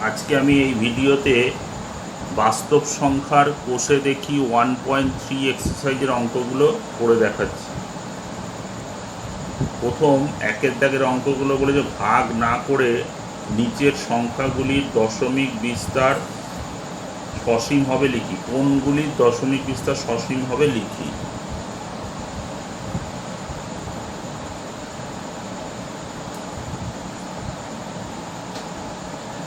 আজকে আমি এই ভিডিওতে বাস্তব সংখ্যার কোষে দেখি 1.3 এক্সারসাইজের অঙ্কগুলো করে দেখাচ্ছি। প্রথম একের দাগের অঙ্কগুলো বলে যে ভাগ না করে নিচের সংখ্যাগুলির দশমিক বিস্তার সসীম হবে লিখি। কোনগুলির দশমিক বিস্তার সসীম হবে লিখি।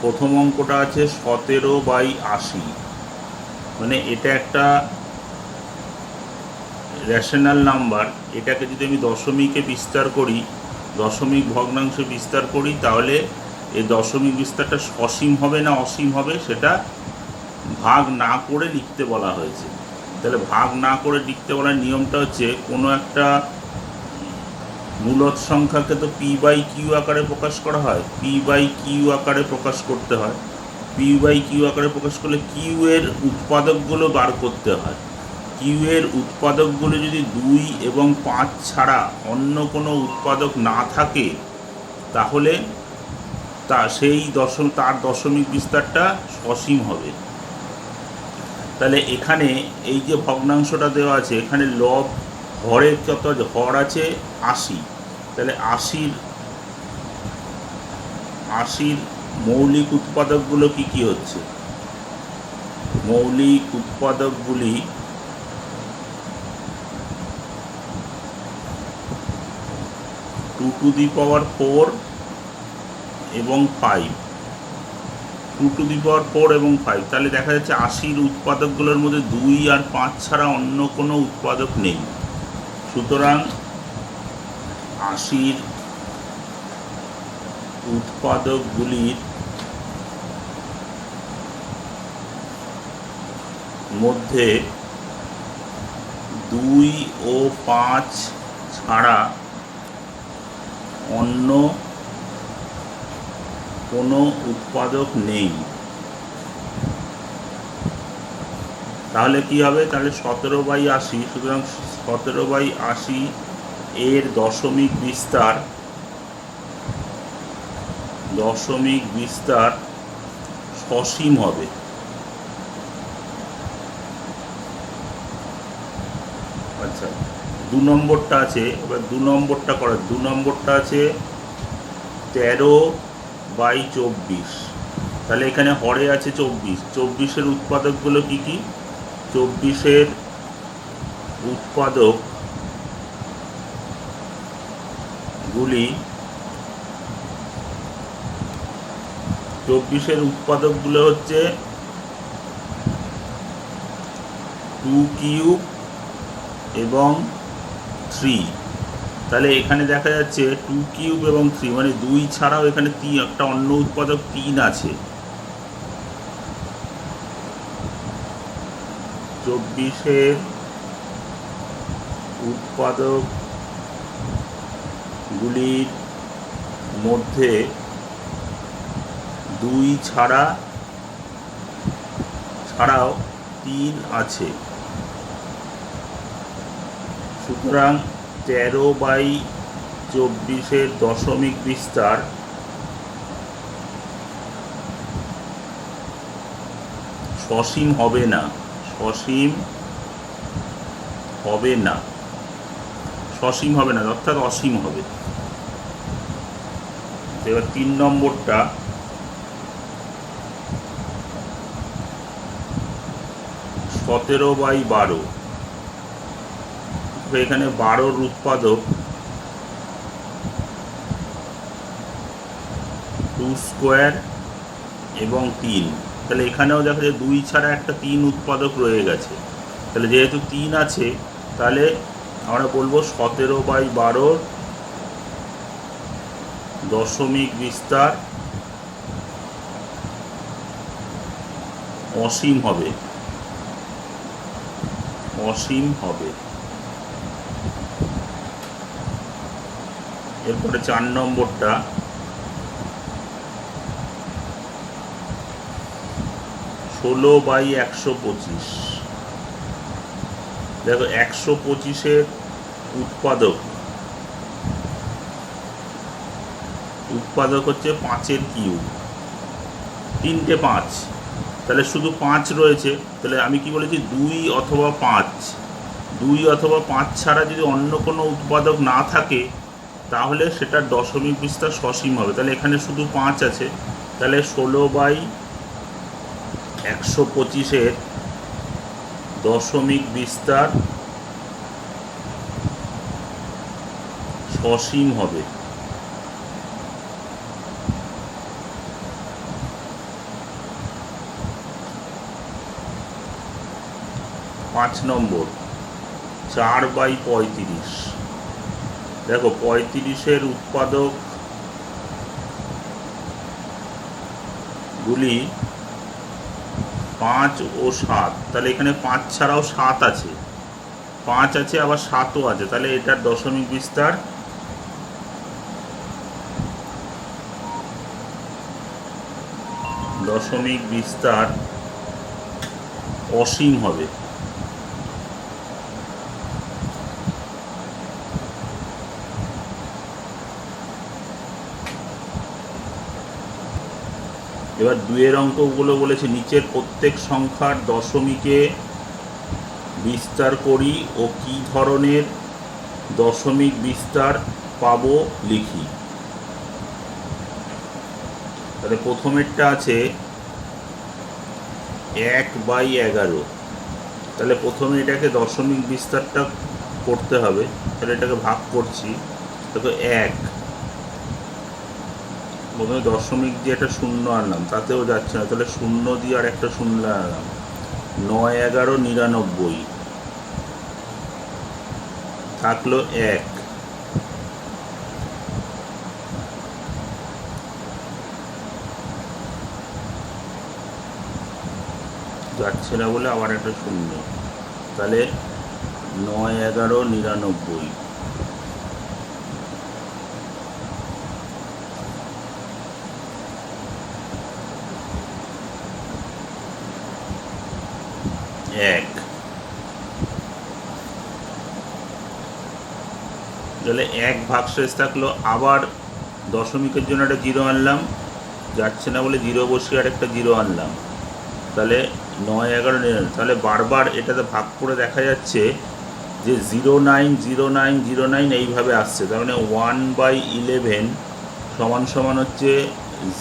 প্রথম অঙ্কটা আছে 17/80, মানে এটা একটা রেশনাল নাম্বার। এটাকে যদি আমি দশমিকে বিস্তার করি, দশমিক ভগ্নাংশে বিস্তার করি, তাহলে এই দশমিক বিস্তারটা সসীম হবে না অসীম হবে সেটা ভাগ না করে লিখতে বলা হয়েছে। তাহলে ভাগ না করে লিখতে বলার নিয়মটা হচ্ছে কোনো একটা মূলদ সংখ্যাকে তো p/q আকারে প্রকাশ করা হয়, p/q আকারে প্রকাশ করতে হয়। p/q আকারে প্রকাশ করলে q এর উৎপাদকগুলো বার করতে হয়। q এর উৎপাদকগুলো যদি 2 এবং 5 ছাড়া অন্য কোনো উৎপাদক না থাকে, তাহলে তার দশমিক বিস্তারটা সসীম হবে। তাহলে এখানে এই যে ভগ্নাংশটা দেওয়া আছে, এখানে লব হরের কত হর আছে 80। তাহলে 80-র মৌলিক উৎপাদকগুলো কি কি হচ্ছে? মৌলিক উৎপাদকগুলি 2⁴ এবং 5, 2⁴ এবং 5। তাহলে দেখা যাচ্ছে 80-র উৎপাদকগুলোর মধ্যে 2 আর 5 ছাড়া অন্য কোনো উৎপাদক নেই। সুতরাং 80-র উৎপাদকগুলির মধ্যে 2 ও 5 ছাড়া অন্য কোনো উৎপাদক নেই। তাহলে কি হবে? তাহলে 17/80, সুতরাং 17/80 এর দশমিক বিস্তার সসীম হবে। আচ্ছা, 2 নম্বরটা আছে। এবার 2 নম্বরটা করা। 2 নম্বরটা আছে 13/24। তাহলে এখানে হরে আছে 24। 24-এর উৎপাদকগুলো কি কি? 24-এর উৎপাদকগুলো হচ্ছে 2³ এবং 3। তাহলে এখানে দেখা যাচ্ছে 2³ এবং 3, মানে 2 ছাড়াও এখানে একটা অন্য উৎপাদক 3 আছে। 24-এর উৎপাদকগুলির মধ্যে 2 ছাড়াও 3 আছে। সুতরাং 13/24-এর দশমিক বিস্তার সসীম হবে না। অর্থাৎ অসীম হবে। এবার 3 নম্বরটা 17/12। এখানে 12-র উৎপাদক 2² এবং 3। তাহলে এখানেও দেখা যায় 2 ছাড়া একটা 3 উৎপাদক রয়ে গেছে। তাহলে যেহেতু 3 আছে, তাহলে আমরা বলবো 17/12-র দশমিক বিস্তার অসীম হবে। এরপরে 4 নম্বরটা 16/125। দেখো 125-এর উৎপাদক উৎপাদক হচ্ছে 5-এর কিউব, তিনটে 5, তাহলে শুধু 5 রয়েছে। তাহলে আমি কি বলেছি, 2 অথবা 5, 2 অথবা 5 ছাড়া যদি অন্য কোনো উৎপাদক না থাকে তাহলে সেটার দশমিক বিস্তার সসীম হবে। তাহলে এখানে শুধু 5 আছে, তাহলে 16/125 দশমিক বিস্তার সসীম হবে। পাঁচ নম্বর 4/35। দেখো 35-এর উৎপাদক গুলি 5 ও 7, তাহলে এখানে 5 ছাড়াও 7 আছে, 5 আছে আবার 7ও আছে, তাহলে এটার দশমিক বিস্তার অসীম হবে। এবার 2-এর অঙ্কগুলো বলেছে, নিচের প্রত্যেক সংখ্যার দশমিকে বিস্তার করি ও কি ধরনের দশমিক বিস্তার পাবো লিখি। তাহলে প্রথমেরটা আছে 1/11। তাহলে প্রথমে এটাকে দশমিক বিস্তারটা করতে হবে, তাহলে এটাকে ভাগ করছি। দেখো 1, প্রথমে দশমিক দিয়ে একটা শূন্য আনলাম, তাতেও যাচ্ছে না, তাহলে 0 দিয়ে আর একটা 0 আনলাম, 9, 11, 99, থাকলো 1। যাচ্ছে না বলে আবার একটা 0, তাহলে 9, 11, 99। তাহলে 1 ভাগশেষ থাকলো, আবার দশমিকের জন্য একটা 0 আনলাম, যাচ্ছে না বলে 0 বসিয়ে আর একটা 0 আনলাম, তাহলে 9, 11, 99। তাহলে বারবার এটাতে ভাগ করে দেখা যাচ্ছে যে 090909 এইভাবে আসছে। তার মানে 1/11 সমান হচ্ছে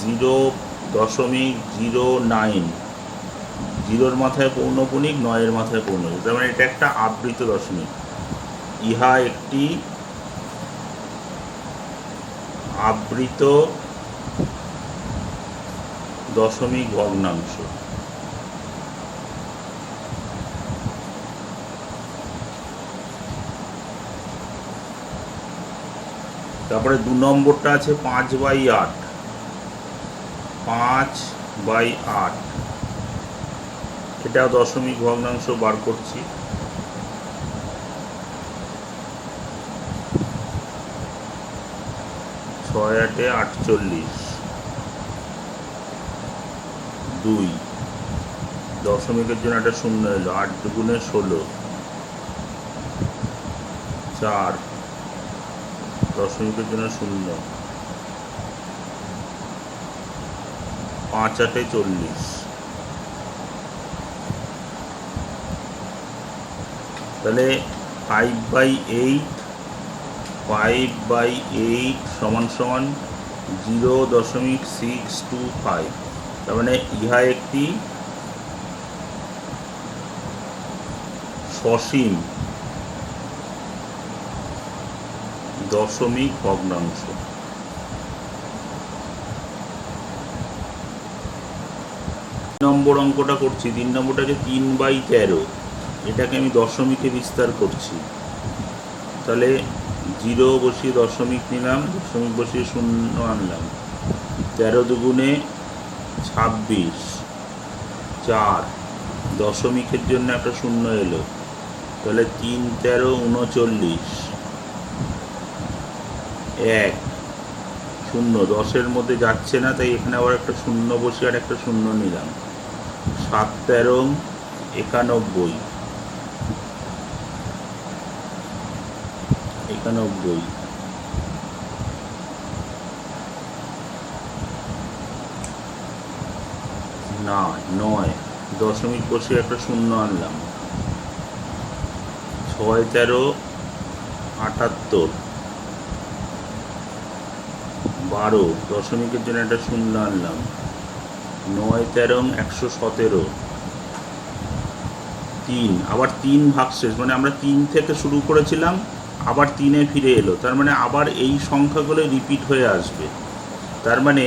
0.09, 0-র মাথায় পৌনঃপুনিক, 9-এর মাথায় পৌনঃপুনিক। তার মানে এটা একটা আবৃত দশমিক। ইহা একটি আবৃত দশমিক ভগ্নাংশ। তারপরে 2 নম্বরটা আছে 5/8। 5/8 এটা দশমিক ভগ্নাংশ বার করছি। 6, 8, 48, 2, দশমিকের জন্য একটা 0 এলো, 8 দুগুণে 16, 4, দশমিকের জন্য 0, 5, 8, 40। তাহলে 5/8 সমান 0.625। তার মানে ইহা একটি সসীম দশমিক ভগ্নাংশ। 3 নম্বর অঙ্কটা করছি। 3 নম্বরটা হচ্ছে 3/13। এটাকে আমি দশমিকে বিস্তার করছি। তাহলে 0 বসিয়ে দশমিক নিলাম, দশমিক বসিয়ে 0 আনলাম, 13 দুগুণে 26, 4, দশমিকের জন্য একটা 0 এলো, তাহলে 3, 13, 39, 1, 0, 10-এর মধ্যে যাচ্ছে না, তাই এখানে আবার একটা 0 বসিয়ে আর একটা 0 নিলাম, 7, 13, 91, 91। না 9 দশমিক বসিয়ে একটা শূন্য আনলাম, 6 13 78, 12 দশমিকের জন্য একটা শূন্য আনলাম, 9 13 117, 3 আবার 3 ভাগশেষ, মানে আমরা 3 থেকে শুরু করেছিলাম আবার 3-এ ফিরে এলো, তার মানে আবার এই সংখ্যাগুলো রিপিট হয়ে আসবে। তার মানে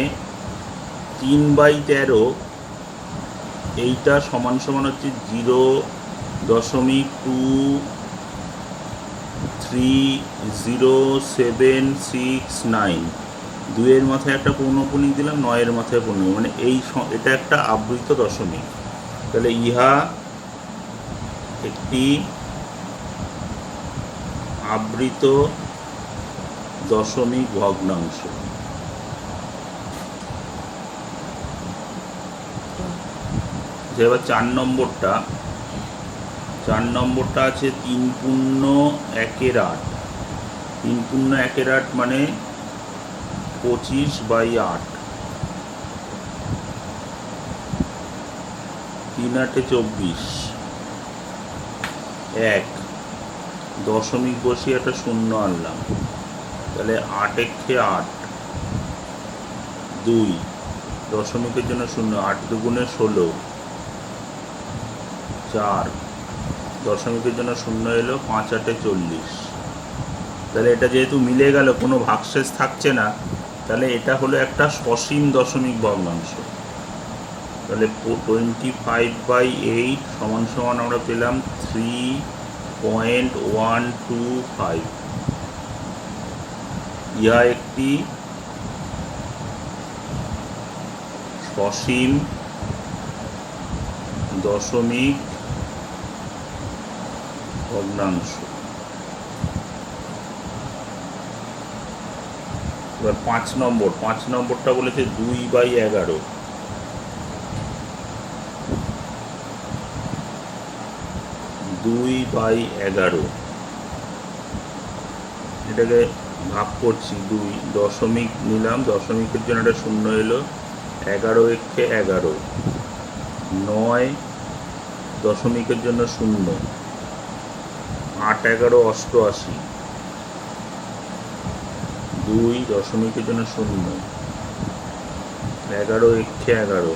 3/13 এইটা সমান সমান হচ্ছে 0.300769, 2-এর মাথায় একটা পৌনঃপুনিক দিলাম, 9-এর মাথায় পৌনঃপুনিক, মানে এটা একটা আবৃত দশমিক। তাহলে ইহা একটি আবৃত দশমিক ভগ্নাংশ। এবার 4 নম্বরটা আছে 3×1/8, 3×1/8 মানে 25/8, 3×8 24, 1 দশমিক বসিয়ে একটা শূন্য আনলাম, তাহলে 8 8, 2 দশমিকের জন্য শূন্য, 8 2 16, 4 দশমিকের জন্য শূন্য এলো, 5 8 40। তাহলে এটা যেহেতু মিলে গেল, কোনো ভাগশেষ থাকছে না, তাহলে এটা হলো একটা সসীম দশমিক ভগ্নাংশ। তাহলে 25/8 সমান সমান আমরা পেলাম 3.125। ইহা একটি সসীম দশমিক ভগ্নাংশ। এবার 5 নম্বরটা বলেছে 2/11, 2/11 এটাকে ভাগ করছি, 2 দশমিক নিলাম, দশমিকের জন্য একটা শূন্য এলো, 11 1 11, 9 দশমিকের জন্য শূন্য, 8 11 88, 2 দশমিকের জন্য শূন্য, 11 1 11,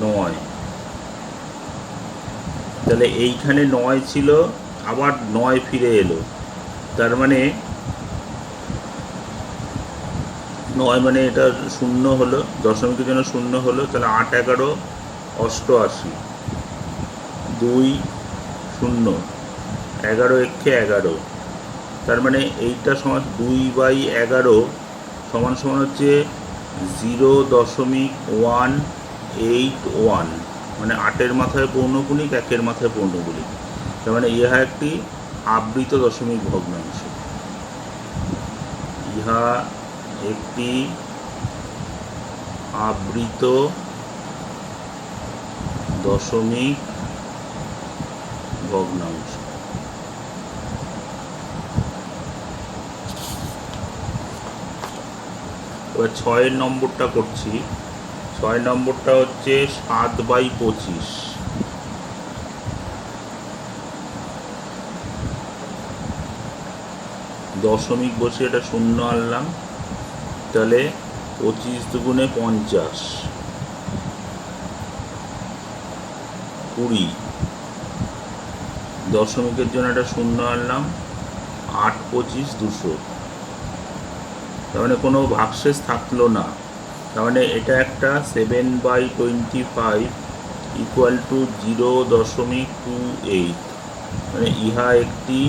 9। তাহলে এইখানে 9 ছিল, আবার 9 ফিরে এলো, তার মানে 9 মানে এটা শূন্য হলো, দশমিকের জন্য শূন্য হলো, তাহলে 8 11 88, 2 0, 11 1 11, তার মানে এইটা সমান 2/11 সমান সমান হচ্ছে 0.181, মানে 8-এর মাথায় পৌনঃপুনিক, 1-এর মাথায় পৌনঃপুনিক, তার মানে ইহা একটি আবৃত দশমিক ভগ্নাংশ। ইহা একটি আবৃত দশমিক ভগ্নাংশ। এবার 6 নম্বরটা করছি। 6 নম্বরটা হচ্ছে 7/25, দশমিক বসে এটা শূন্য আনলাম, তাহলে 25 2 50, 20 দশমিকের জন্য একটা শূন্য আনলাম, 8 25 200, তার মানে কোনো ভাগশেষ থাকলো না, তার মানে এটা একটা 7/25 ইকুয়াল টু 0.28, মানে ইহা একটি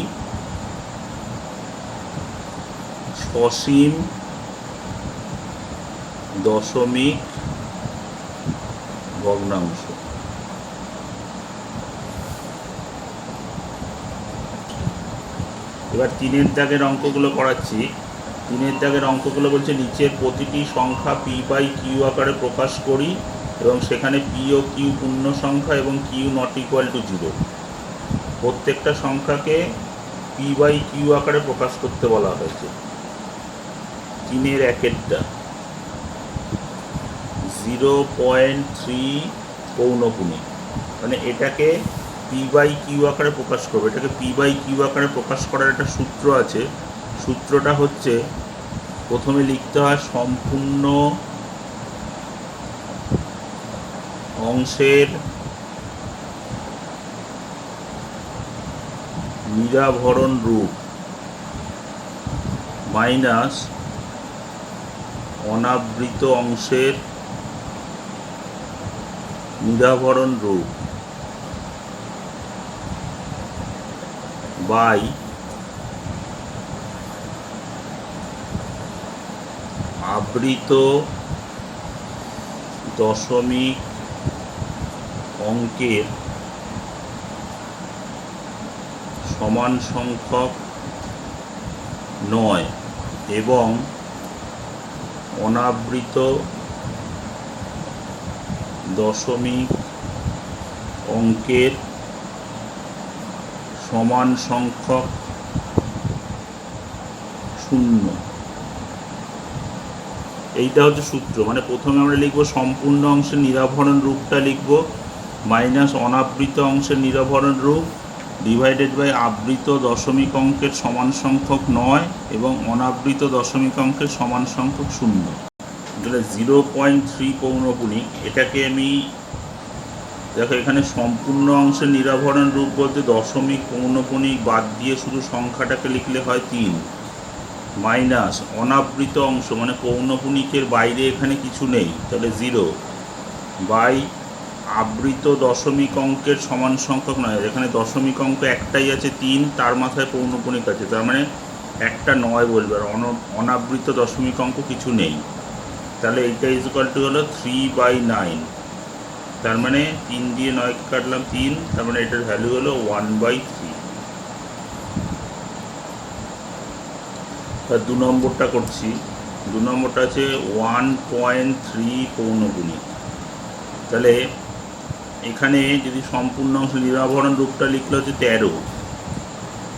সসীম দশমিক ভগ্নাংশ। এবার 3-এর দাগের অঙ্কগুলো করাচ্ছি। 3-এর দাগের অঙ্কগুলো বলছে নিচের প্রতিটি সংখ্যা p/q আকারে প্রকাশ করি এবং সেখানে p ও q পূর্ণ সংখ্যা এবং q নট ইকুয়াল টু 0। প্রত্যেকটা সংখ্যাকে p/q আকারে প্রকাশ করতে বলা হয়েছে। 3-এর 1-এরটা 0.3 পৌনপুণিক, মানে এটাকে পি বাই কিউ আকারে প্রকাশ করবে। এটাকে পি বাই কিউ আকারে প্রকাশ করার একটা সূত্র আছে। সূত্রটা হচ্ছে, প্রথমে লিখতে হয় সম্পূর্ণ অংশের নিরাভরণ রূপ মাইনাস অনাবৃত অংশের নিরাভরণ রূপ বাই আবৃত দশমিক অঙ্কের সমান সংখ্যক নয় এবং অনাবৃত দশমিক অঙ্কের সমান সংখ্যক শূন্য। এইটা হচ্ছে সূত্র। মানে প্রথমে আমরা লিখব সম্পূর্ণ অংশের নিরাভরণ রূপটা লিখব মাইনাস অনাবৃত অংশের নিরাভরণ রূপ ডিভাইডেড বাই আবৃত দশমিক অঙ্কের সমান সংখ্যক নয় এবং অনাবৃত দশমিক অঙ্কের সমান সংখ্যক শূন্য। তাহলে 0.3 পৌনপুণিক, এটাকে আমি দেখো এখানে সম্পূর্ণ অংশের নিরাভরণ রূপ বলতে দশমিক পৌনপুণিক বাদ দিয়ে শুধু সংখ্যাটাকে লিখলে হয় 3 মাইনাস অনাবৃত অংশ মানে পৌনপুণিকের বাইরে এখানে কিছু নেই, তাহলে 0 বাই আবৃত দশমিক অঙ্কের সমান সংখ্যক নয়। এখানে দশমিক অঙ্ক একটাই আছে 3, তার মাথায় পৌনপুণিক আছে, তার মানে একটা 9 বলবে, আর অনাবৃত দশমিক অঙ্ক কিছু নেই। তাহলে এইটা ইকুয়াল টু হলো 3/9, তার মানে 3 দিয়ে 9 কাটলাম 3, তার মানে এটার ভ্যালু হলো 1/3। তার 2 নম্বরটা করছি। 2 নম্বরটা আছে 1.3 পৌনপুণিক। তাহলে এখানে যদি সম্পূর্ণ অংশ নিরাভরণ রূপটা লিখলে হচ্ছে 13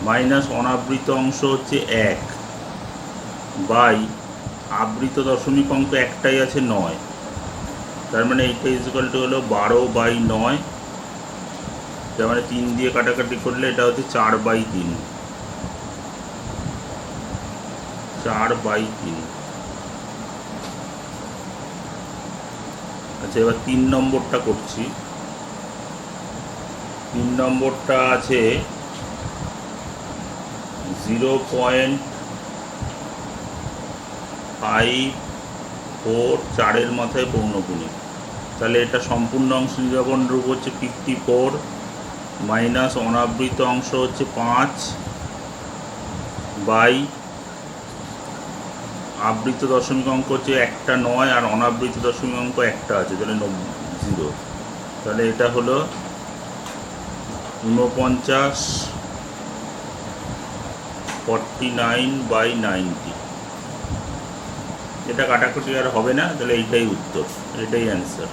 মাইনাস অনাবৃত অংশ হচ্ছে 1 বাই আবৃত দশমিক অঙ্ক একটাই আছে 9, তার মানে এইটা ইকুয়াল টু হলো 12/9, তার মানে 3 দিয়ে কাটাকাটি করলে এটা হচ্ছে 4/3। 4/3। আচ্ছা, এবার 3 নম্বরটা করছি। 3 নম্বরটা আছে 0.54, 4-এর মাথায় পৌনপুণিক। তাহলে এটা সম্পূর্ণ অংশ নিরাভরণ রূপ হচ্ছে 54 মাইনাস অনাবৃত অংশ হচ্ছে 5 বাই আবৃত দশমিক অঙ্ক হচ্ছে একটা 9 আর অনাবৃত দশমিক অঙ্ক একটা আছে, তাহলে 0। তাহলে এটা হলো 49 49/90। এটা কাটাকুটি আর হবে না, তাহলে এইটাই উত্তর, এটাই অ্যান্সার।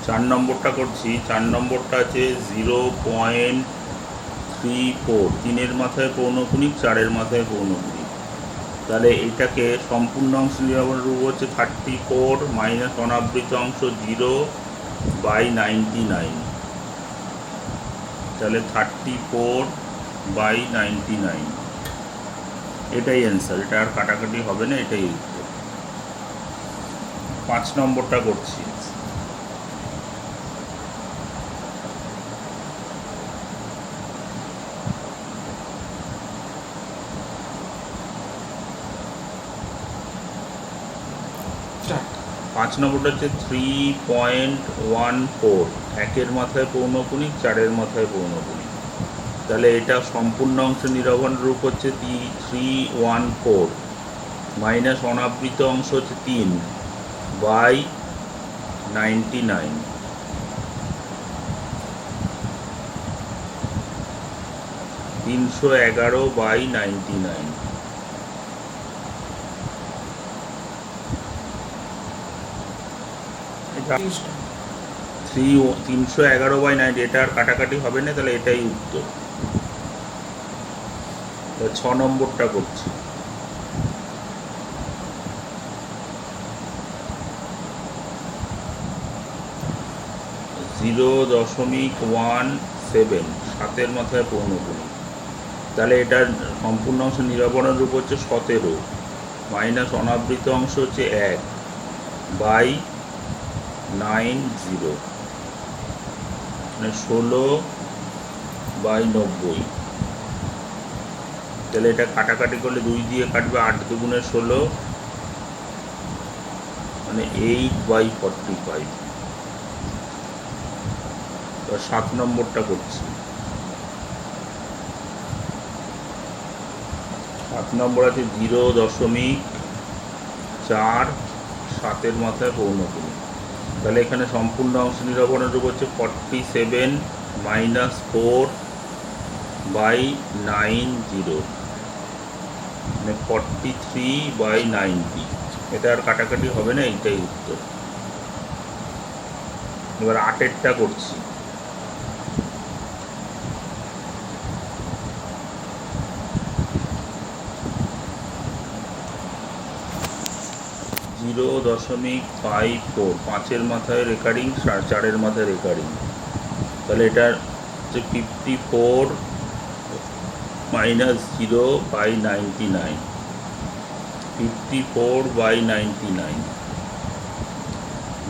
চার নম্বরটা করছি। 4 নম্বরটা আছে 0.34, 3-এর মাথায় পৌনপুণিক, 4-এর মাথায় পৌনপুণিক। তাহলে এটাকে সম্পূর্ণ অংশ নিরাভরণ রূপ হচ্ছে 34 মাইনাস অনাবৃত অংশ 0/99, তাহলে 34/99, এটাই অ্যান্সার। এটা আর কাটাকাটি হবে না, এটাই উত্তর। 5 নম্বরটা করছি। 5 নম্বরটা হচ্ছে 3.14, 1-এর মাথায় পৌনপুণিক, 4-এর মাথায় পৌনপুণিক। তাহলে এটা সম্পূর্ণ অংশ নিরাভরণ রূপ হচ্ছে 314 মাইনাস অনাবৃত অংশ হচ্ছে 3/99, 311/99। এটা 311/90, এটা আর কাটাকাটি হবে না, তাহলে এটাই উত্তর। 6 নম্বরটা করছি। 0.17 7-এর মাথায় পৌনঃপুনিক। তাহলে এটার সম্পূর্ণ অংশ নিরাবরণ রূপ হচ্ছে 17 মাইনাস অনাবৃত অংশ হচ্ছে 1/90, মানে 16/90। তাহলে এটা কাটাকাটি করলে 2 দিয়ে কাটবে, 8 দুগুণে 16, মানে 8/45। 7 নম্বরটা করছি। 7 নম্বর আছে 0.4 7-এর মাথায় পৌনঃপুনিক। তাহলে এখানে সম্পূর্ণ অংশ নিরাবরণ রূপ হচ্ছে 47 মাইনাস 4/90, মানে 43/90। এটা আর কাটাকাটি হবে না, এইটাই উত্তর। এবার 8-এরটা করছি। 0.54 5-এর মাথায় রেকারিং, 4-এর মাথায় রেকারিং। তাহলে এটার হচ্ছে 54 মাইনাস 0/99, 54/99।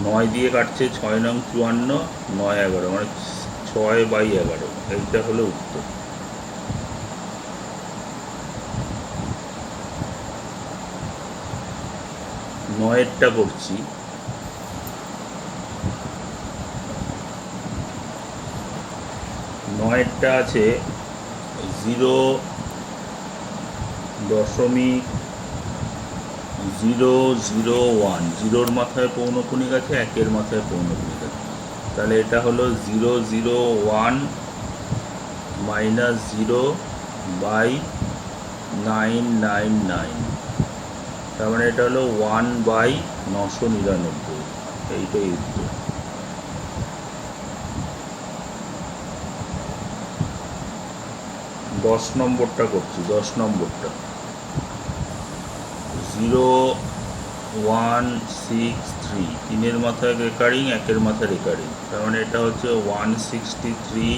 9 দিয়ে কাটছে, 6 নং 54, 9 11, মানে 6/11। এইটা হলো উত্তর। নয়েরটা করছি। 9-এরটা আছে 0.001, 0-র মাথায় পৌনঃপুনিক আছে, 1-এর মাথায় পৌনঃপুনিক আছে। তাহলে এটা হলো 0.01 মাইনাস 0/999, তার মানে এটা হলো 1/999। এইটাই উত্তর। দশ নম্বরটা করছি। 10 নম্বরটা 0.163, 3-এর মাথায় রেকারিং, 1-এর মাথায় রেকারিং। তার মানে এটা হচ্ছে 163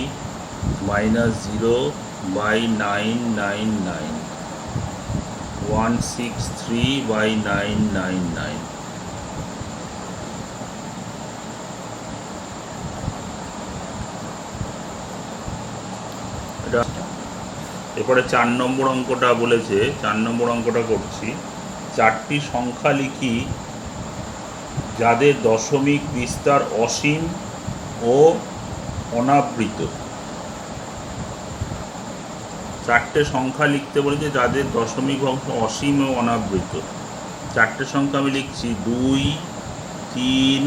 মাইনাস 0/999, 163/999। এরপরে 4 নম্বর অঙ্কটা বলেছে, 4 নম্বর অঙ্কটা করছি। 4টি সংখ্যা লিখি যাদের দশমিক বিস্তার অসীম ও অনাবৃত। 4টে সংখ্যা লিখতে বলেছে যাদের দশমিক অংশ অসীম ও অনাবৃত। 4টে সংখ্যা আমি লিখছি 2, 3,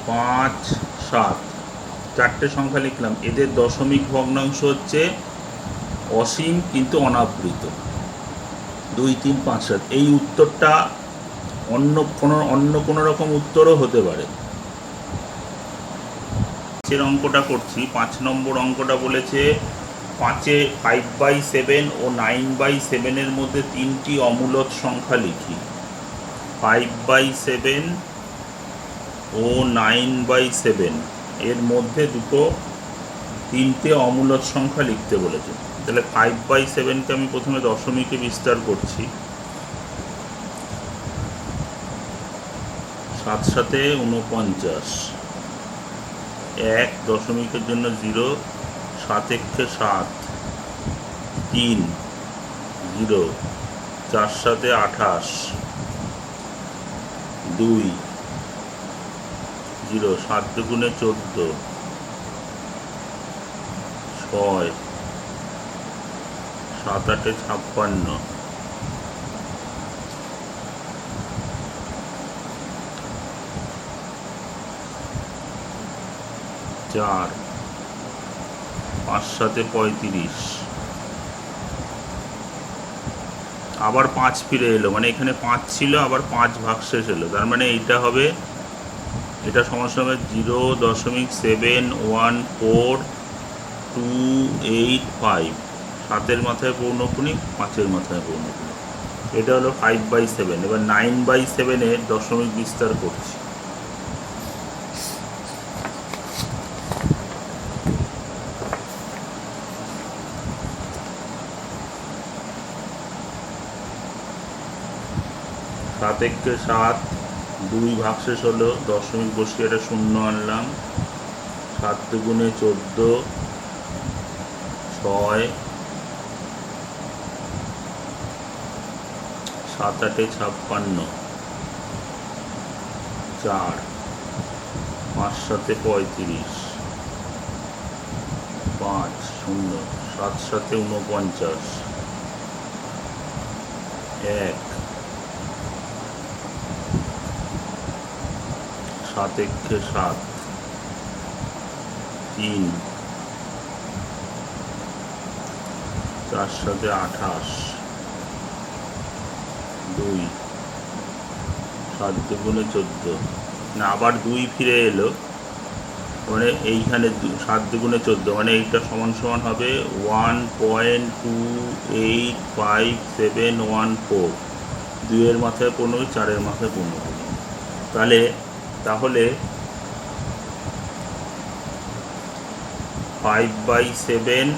5, 7। 4টে সংখ্যা লিখলাম, এদের দশমিক ভগ্নাংশ হচ্ছে অসীম কিন্তু অনাবৃত, 2, 3, 5, 7। এই উত্তরটা অন্য কোনো রকম উত্তরও হতে পারে। 5-এর অঙ্কটা করছি। 5 নম্বর অঙ্কটা বলেছে 5/7 ও 9/7-এর মধ্যে 3টি অমূলদ সংখ্যা লিখি। 5/7 ও 9/7 এর মধ্যে 3টে অমূলদ সংখ্যা লিখতে বলেছে। তাহলে 5/7কে আমি প্রথমে দশমিকে বিস্তার করছি। 7 7 49, 1 দশমিকের জন্য 0, 7 1 7, 3 0, 4 7 28, 2 0, 7 2 14, 6, 7 8 56, 4, 5 7 35। আবার 5 ফিরে এলো, মানে এখানে 5 ছিল, আবার 5 ভাগশেষ এলো। তার মানে এইটা হবে, এটা সমস্যা হবে 0.71428 7-এর মাথায় পৌনঃপুনিক, 5-এর মাথায় পৌনঃপুনিক। এটা হলো 5/7। এবার 9/7-এর দশমিক বিস্তার করছি। 7 একে 7, 2 ভাগশেষ হলো, দশমিক বসিয়ে একটা শূন্য আনলাম, 7 দুগুণে 14, 6, 7 8 56, 4, 5 7 35, 5 0, 7 7 49, 1, 7 একে 7, 3, 4 7 28, 2, 7 দুগুণে 14, না আবার 2 ফিরে এলো, মানে এইখানে 7 দুগুণে 14, মানে এইটা সমান সমান হবে 1.28571 4, 2 এর মাথায় 15, 4 এর মাথায় 15, তাহলে 5/7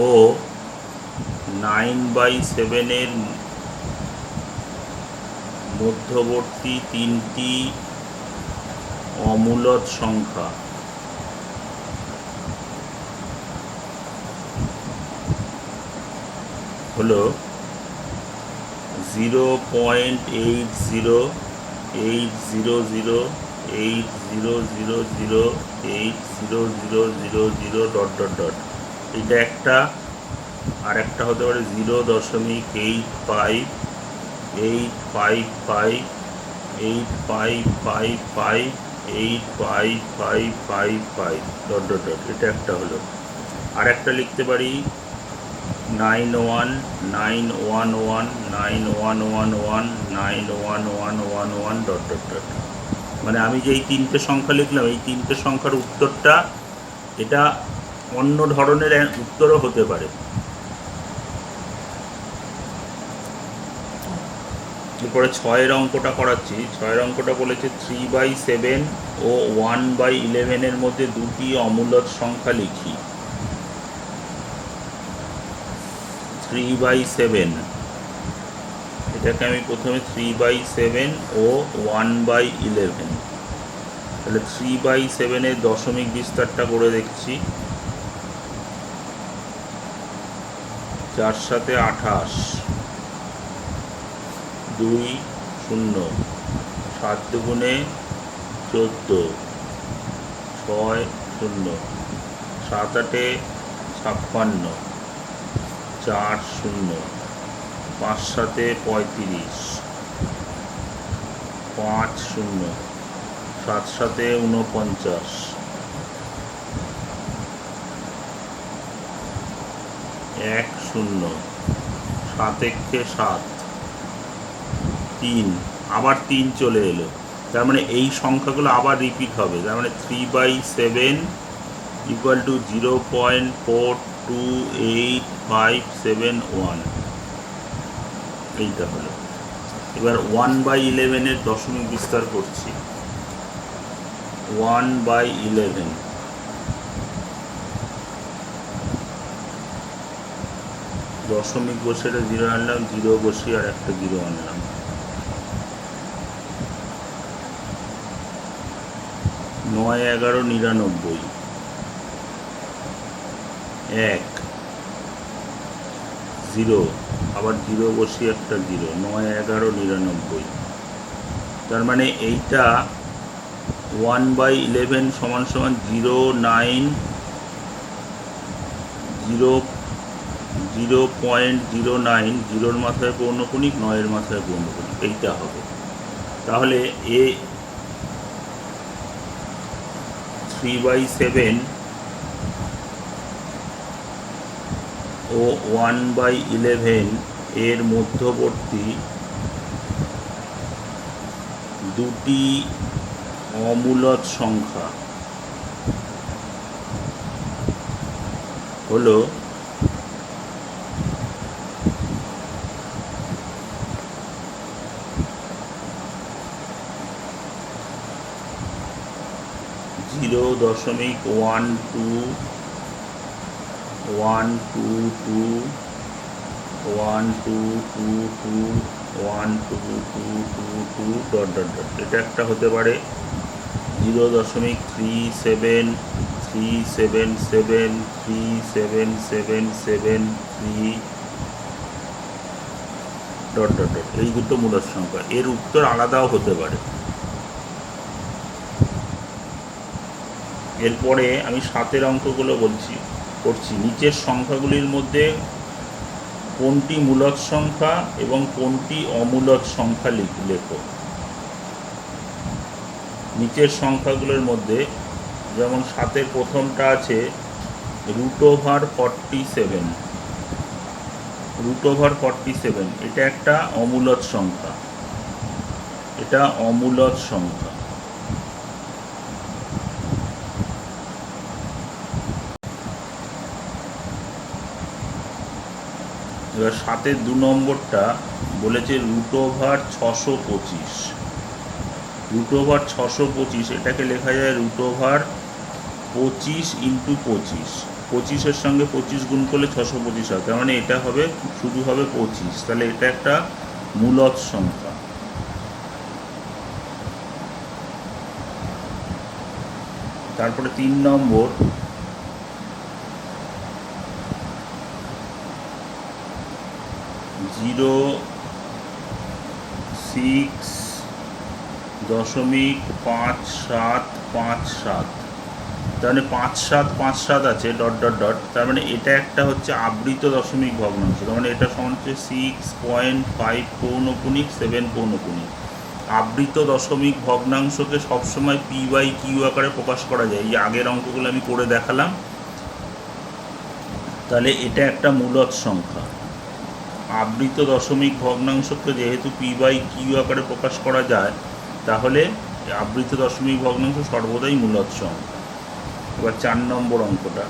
ও 9/7 এর মধ্যবর্তী তিনটি অমূলদ সংখ্যা হলো 0.808000800000 এটা একটা, আর একটা হতে পারে 0.855855855585 ... এটা একটা হলো। আর একটা লিখতে পারি 91911191119111 ... মানে আমি যে এই তিনটে সংখ্যা লিখলাম, এই তিনটে সংখ্যার উত্তরটা এটা অন্য ধরনের উত্তরও হতে পারে। এরপরে 6 অঙ্কটা করাচ্ছি। 6 অঙ্কটা বলেছে 3/7 ও 1/11 এর মধ্যে দুটি অমূলদ সংখ্যা লিখি। 3/7, এটাকে আমি প্রথমে 3/7 ও 1/11, তাহলে 3/7 এর দশমিক বিস্তারটা করে দেখছি। 4 7 28, 2 0, 7 দুগুণে 14, 6 0, 7 8 56, 4 0, 5 7 35, 5 0, 7 7 49, 1 0, 7 একে 7, 3, আবার 3 চলে এলো, তার মানে এই সংখ্যাগুলো আবার রিপিট হবে। তার মানে 3/7 = 0.428571, এইটা হলো। এবার 1/11 এর দশমিক বিস্তার করছি। 1/11, দশমিক বসে 0 আনলাম, 0 বসিয়ে আর একটা 0 আনলাম, 9 11 99, 1 0, আবার 0 বসিয়ে একটা 0, 9 11 99। তার মানে এইটা 1/11 = 0.09, 0.09, মাথায় পৌনঃপুনিক, 9 এর মাথায় পৌনঃপুনিক, এইটা হবে। তাহলে 3/7 ও 1/11 এর মধ্যবর্তী দুটি অমূলদ সংখ্যা হলো 0.1212221222 1 2 2 2 2 ডট ডট ডট। এটা একটা হতে পারে 0.37737773 ডট ডট ডট। এই দুটো মূলদ সংখ্যা, এর উত্তর আলাদাও হতে পারে। এরপরে আমি 7 অঙ্কগুলো করছি। নিচের সংখ্যাগুলির মধ্যে কোনটি মূলদ সংখ্যা এবং কোনটি অমূলদ সংখ্যা লেখো। নিচের সংখ্যাগুলোর মধ্যে যেমন 7 প্রথমটা আছে √47। √47 এটা একটা অমূলদ সংখ্যা, এটা অমূলদ সংখ্যা। এবার 7 2 নম্বরটা বলেছে √625। √625 এটাকে লেখা যায় √25 × 25। 25-এর সঙ্গে 25 গুণ করলে 625 হয়, তার মানে এটা হবে শুধু হবে 25। তাহলে এটা একটা মূলদ সংখ্যা। তারপরে 3 নম্বর (0.6.5757) তাহলে 5757 আছে ডট ডট ডট। তার মানে এটা একটা হচ্ছে আবৃত দশমিক ভগ্নাংশ, তার মানে এটা সমান হচ্ছে 6.5 পৌনঃপুনিক 7 পৌনঃপুনিক। আবৃত দশমিক ভগ্নাংশকে সবসময় p/q আকারে প্রকাশ করা যায়। এই আগের অঙ্কগুলো আমি করে দেখালাম। তাহলে এটা একটা মূলদ সংখ্যা। আবৃত দশমিক ভগ্নাংশকে যেহেতু p/q আকারে প্রকাশ করা যায়, তাহলে আবৃত দশমিক ভগ্নাংশ সর্বদাই মূলদ সংখ্যা। এবার 4 নম্বর অঙ্কটা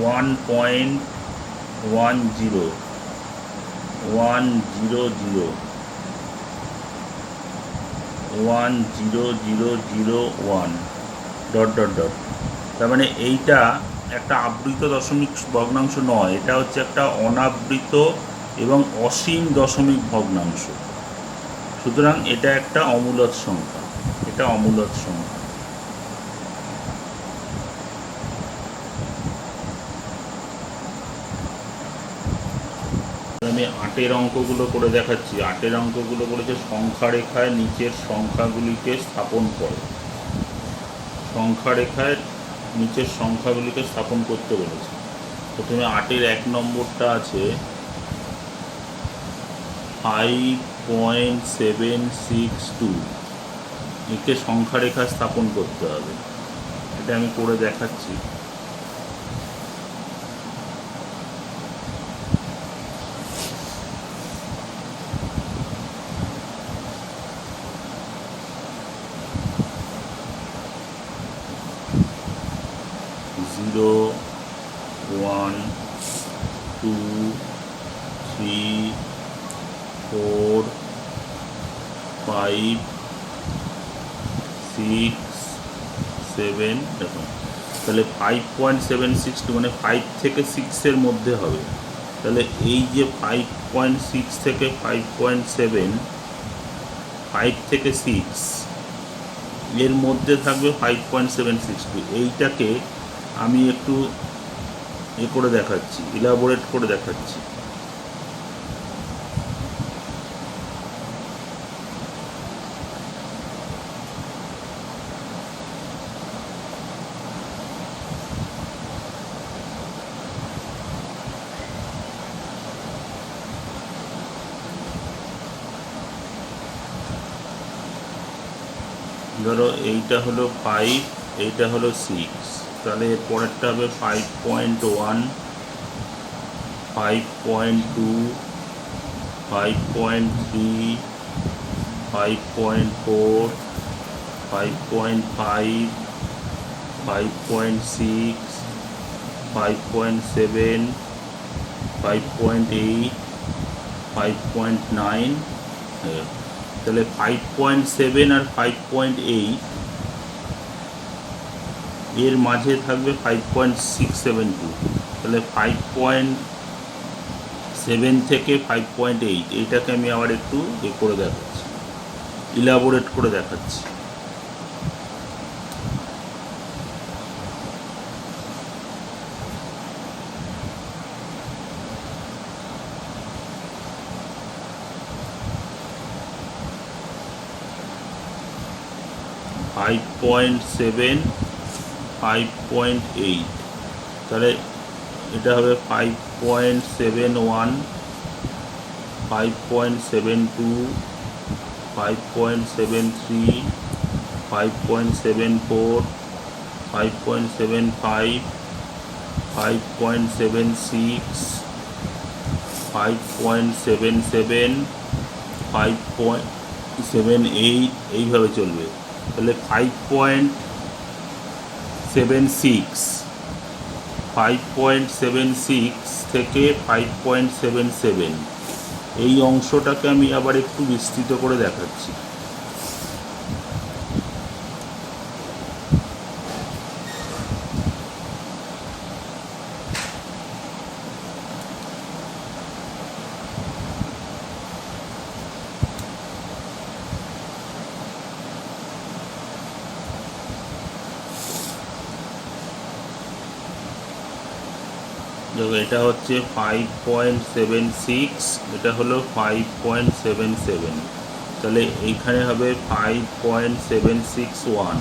(1.10001 ডট ডট ডট। তার মানে এইটা একটা আবৃত দশমিক ভগ্নাংশ নয়, এটা হচ্ছে একটা অনাবৃত এবং অসীম দশমিক ভগ্নাংশ। সুতরাং এটা একটা অমূলদ সংখ্যা, এটা অমূলদ সংখ্যা। আমি 8 অঙ্কগুলো করে দেখাচ্ছি। 8 অঙ্কগুলো বলেছে সংখ্যা রেখায় নিচের সংখ্যাগুলিকে স্থাপন করো। সংখ্যা রেখায় নিচের সংখ্যাগুলিকে স্থাপন করতে বলেছে। প্রথমে 8 1 নম্বরটা আছে 5.762। একে সংখ্যা রেখা স্থাপন করতে হবে। এটা আমি করে দেখাচ্ছি। জিরো 1 2 3 4 5 6 7 দেখুন। তাহলে 5.762 মানে 5 থেকে 6-এর মধ্যে হবে। তাহলে এই যে 5.6 থেকে 5.7, 5 থেকে 6 এর মধ্যে থাকবে 5.762। এইটাকে আমি একটু করে দেখাচ্ছি, ইলাবোরেট করে দেখাচ্ছি। ধরো এইটা হলো 5, এইটা হলো 6, তাহলে পরেরটা হবে 5.1, 5.2, 5.3, 5.4, 5.5, 5.6, 5.7, 5.8, 5.9। তাহলে 5.7 আর 5.8 এর মাঝে থাকবে 5.672, তাহলে 5.7 থেকে 5.8, এইটাকে আমি আবার একটু করে দেখাচ্ছি, ইলাবোরেট করে দেখাচ্ছি। 5.7, 5.8, তাহলে এটা হবে 5.71, 5.72, 5.73, 5.74, 5.75, 5.76, 5.77, 5.78, এইভাবে চলবে। তাহলে 5.76 থেকে 5.77 এই অংশটাকে আমি আবার একটু বিস্তৃত করে দেখাচ্ছি। দেখো, এটা হচ্ছে 5.76, এটা হলো 5.77, তাহলে এইখানে হবে 5.761,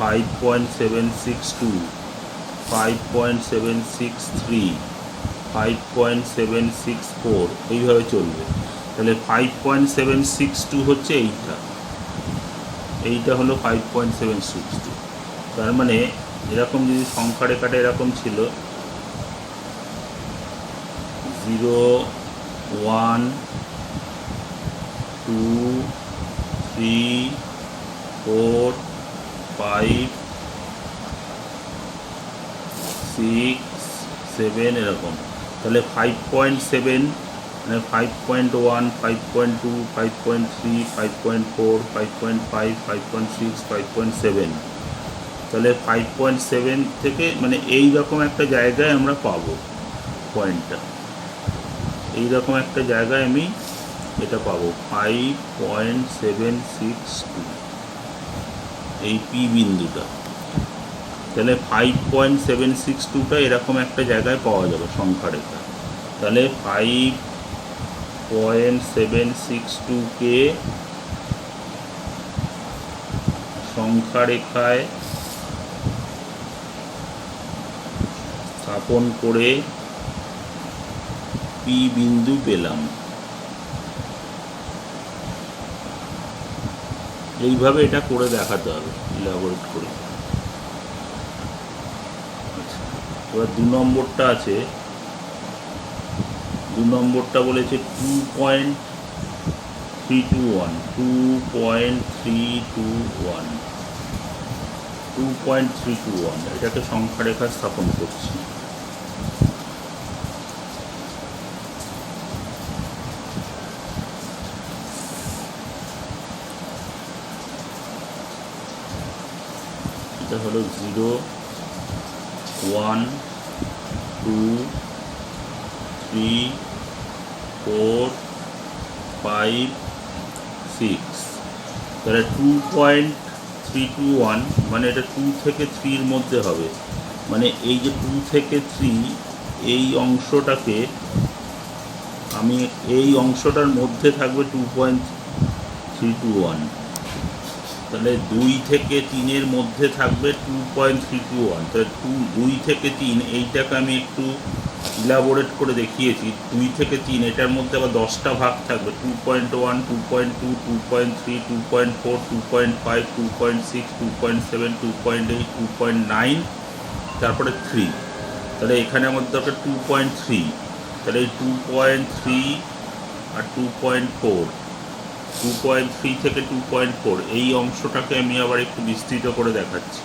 5.762, 5.763, 5.764, এইভাবে চলবে। তাহলে 5.762 হচ্ছে এইটা হলো 5.762। তার মানে এরকম যদি সংখ্যা রেখাটা এরকম ছিল 0, 1, 2, 3, 4, 5, 6, 7 এরকম, তাহলে 5.7 মানে 5.1, 5.2, 5.3, 5.4, 5.5, 5.6, 5.7, তাহলে 5.7 থেকে মানে এইরকম একটা জায়গায় আমরা পাবো পয়েন্টটা, এইরকম একটা জায়গায় আমি এটা পাবো 5.762, এই পি বিন্দুটা। তাহলে 5.762টা এরকম একটা জায়গায় পাওয়া যাবে সংখ্যা রেখা। তাহলে 5.762কে সংখ্যা রেখায় স্থাপন করে পি বিন্দু পেলাম। এইভাবে এটা করে দেখাতে হবে, ইলাবোরেট করে। আচ্ছা, এবার 2 নম্বরটা আছে। 2 নম্বরটা বলেছে 2.321, 2.321, এটাকে সংখ্যা রেখা স্থাপন করছি। এটা হলো 0, 1, 2, 3, 4, 5, 6, তাহলে 2.321 মানে এটা 2 থেকে 3 মধ্যে হবে। মানে এই যে 2 থেকে 3 এই অংশটাকে আমি এই অংশটার মধ্যে থাকবে 2.321, তাহলে 2 থেকে 3-এর মধ্যে থাকবে 2.321, তাহলে 2 থেকে 3 এইটাকে আমি একটু ইলাবোরেট করে দেখিয়েছি। 2 থেকে 3 এটার মধ্যে আবার 10টা ভাগ থাকবে, 2.1, 2.2, 2.3, 2.4, 2.5, 2.6, 2.7, 2.8, 2.9, তারপরে 3, তাহলে এখানে আমাদের দরকার 2.3, তাহলে এই 2.3 আর 2.4, 2.3 থেকে 2.4 এই অংশটাকে আমি আবার একটু বিস্তৃত করে দেখাচ্ছি।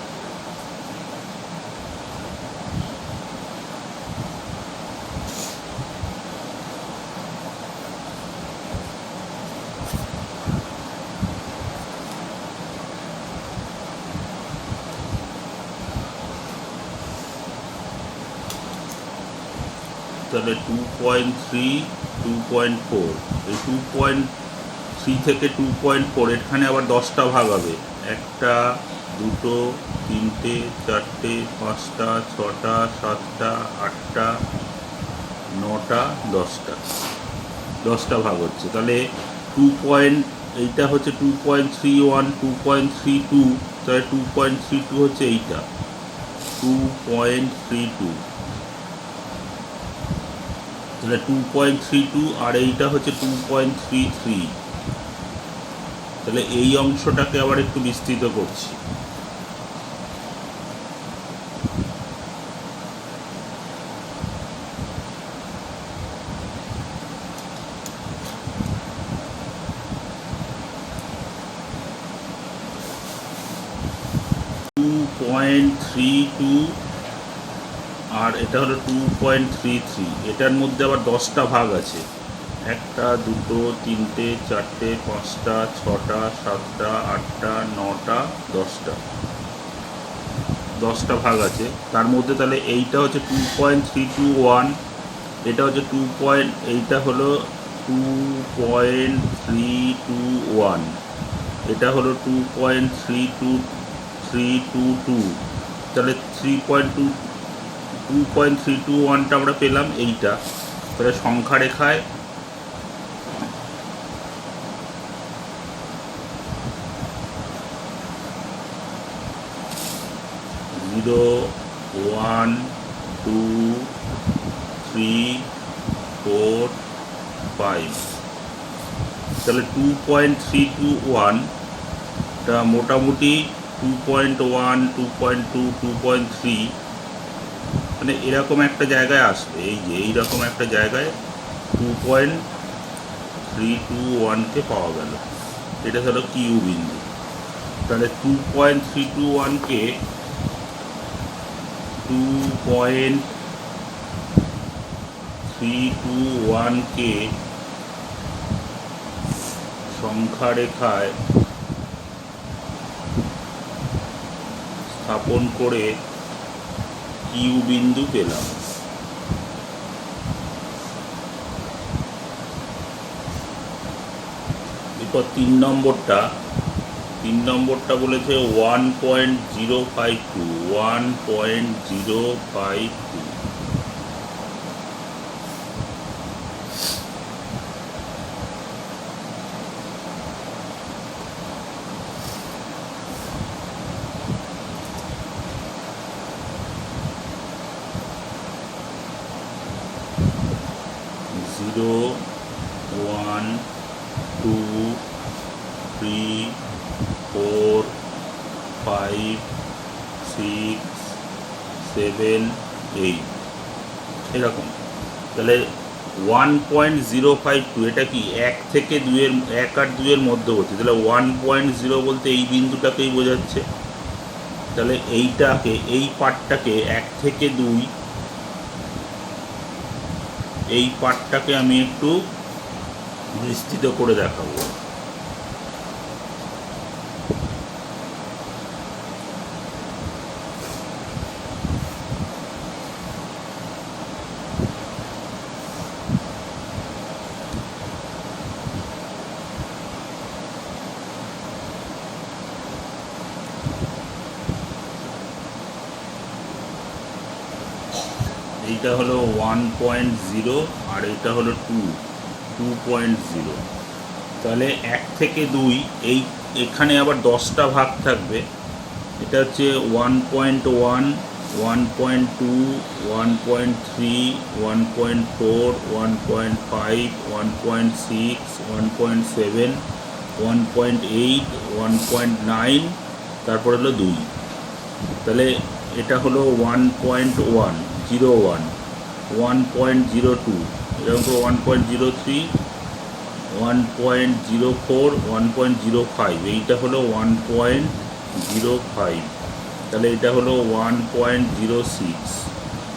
তাহলে 2.3 2.4, এই 2.3 থেকে 2.4 এখানে আবার 10টা ভাগ হবে, 1টা 2টো 3টে 4টে 5টা 6টা 7টা 8টা 9টা 10টা ভাগ হচ্ছে। তাহলে এইটা হচ্ছে 2.31 2.32, তাহলে 2.32 হচ্ছে এইটা 2.32, তাহলে 2.32 আর এইটা হচ্ছে 2.33। তাহলে এই অংশটাকে আবার একটু বিস্তৃত করছি। আর এটা হলো 2.33, এটার মধ্যে আবার 10টা ভাগ আছে, 1টা 2টো 3টে 4টে 5টা 6টা 7টা 8টা 9টা 10টা ভাগ আছে তার মধ্যে। তাহলে এইটা হচ্ছে 2.321, এটা হচ্ছে এইটা হলো 2.321, এটা হলো 2.322, তাহলে 2.321টা আমরা পেলাম এইটা। তাহলে সংখ্যা রেখায় জিরো 1 2 3 4 5, তাহলে 2.321টা মোটামুটি 2.1 2.2 2.3 মানে এরকম একটা জায়গায় আসবে। এই যে এইরকম একটা জায়গায় 2.321কে পাওয়া গেল, এটা হলো কিউ বিন্দু। তাহলে 2.321কে 2.321কে সংখ্যা রেখায় স্থাপন করে কিউ বিন্দু পেলাম। এরপর 3 নম্বরটা বলেছে 1.052 1.052, জিরো 1 2 3 4 5 6 7 8 এরকম। তাহলে 1.052 এটা কি 1 থেকে 1 আর 2 এর মধ্যবর্তী, তাহলে 1.0 বলতে এই বিন্দুটাকেই বোঝাচ্ছে। তাহলে এই পার্টটাকে 1 থেকে 2 এই পার্টটাকে আমি একটু বিস্তৃত করে দেখাবো। এইটা হলো 1.0 আর এটা হলো 2.0। তাহলে 1 থেকে 2 এখানে আবার 10টা ভাগ থাকবে। এটা হচ্ছে 1.1 1.2 1.3 1.4 1.5 1.6 1.7 1.8 1.9, তারপর হলো 2। তাহলে এটা হলো 1.1 01 1.02, এরকম 1.03 1.04 1.05, এইটা হলো 1.05, তাহলে এটা হলো 1.06।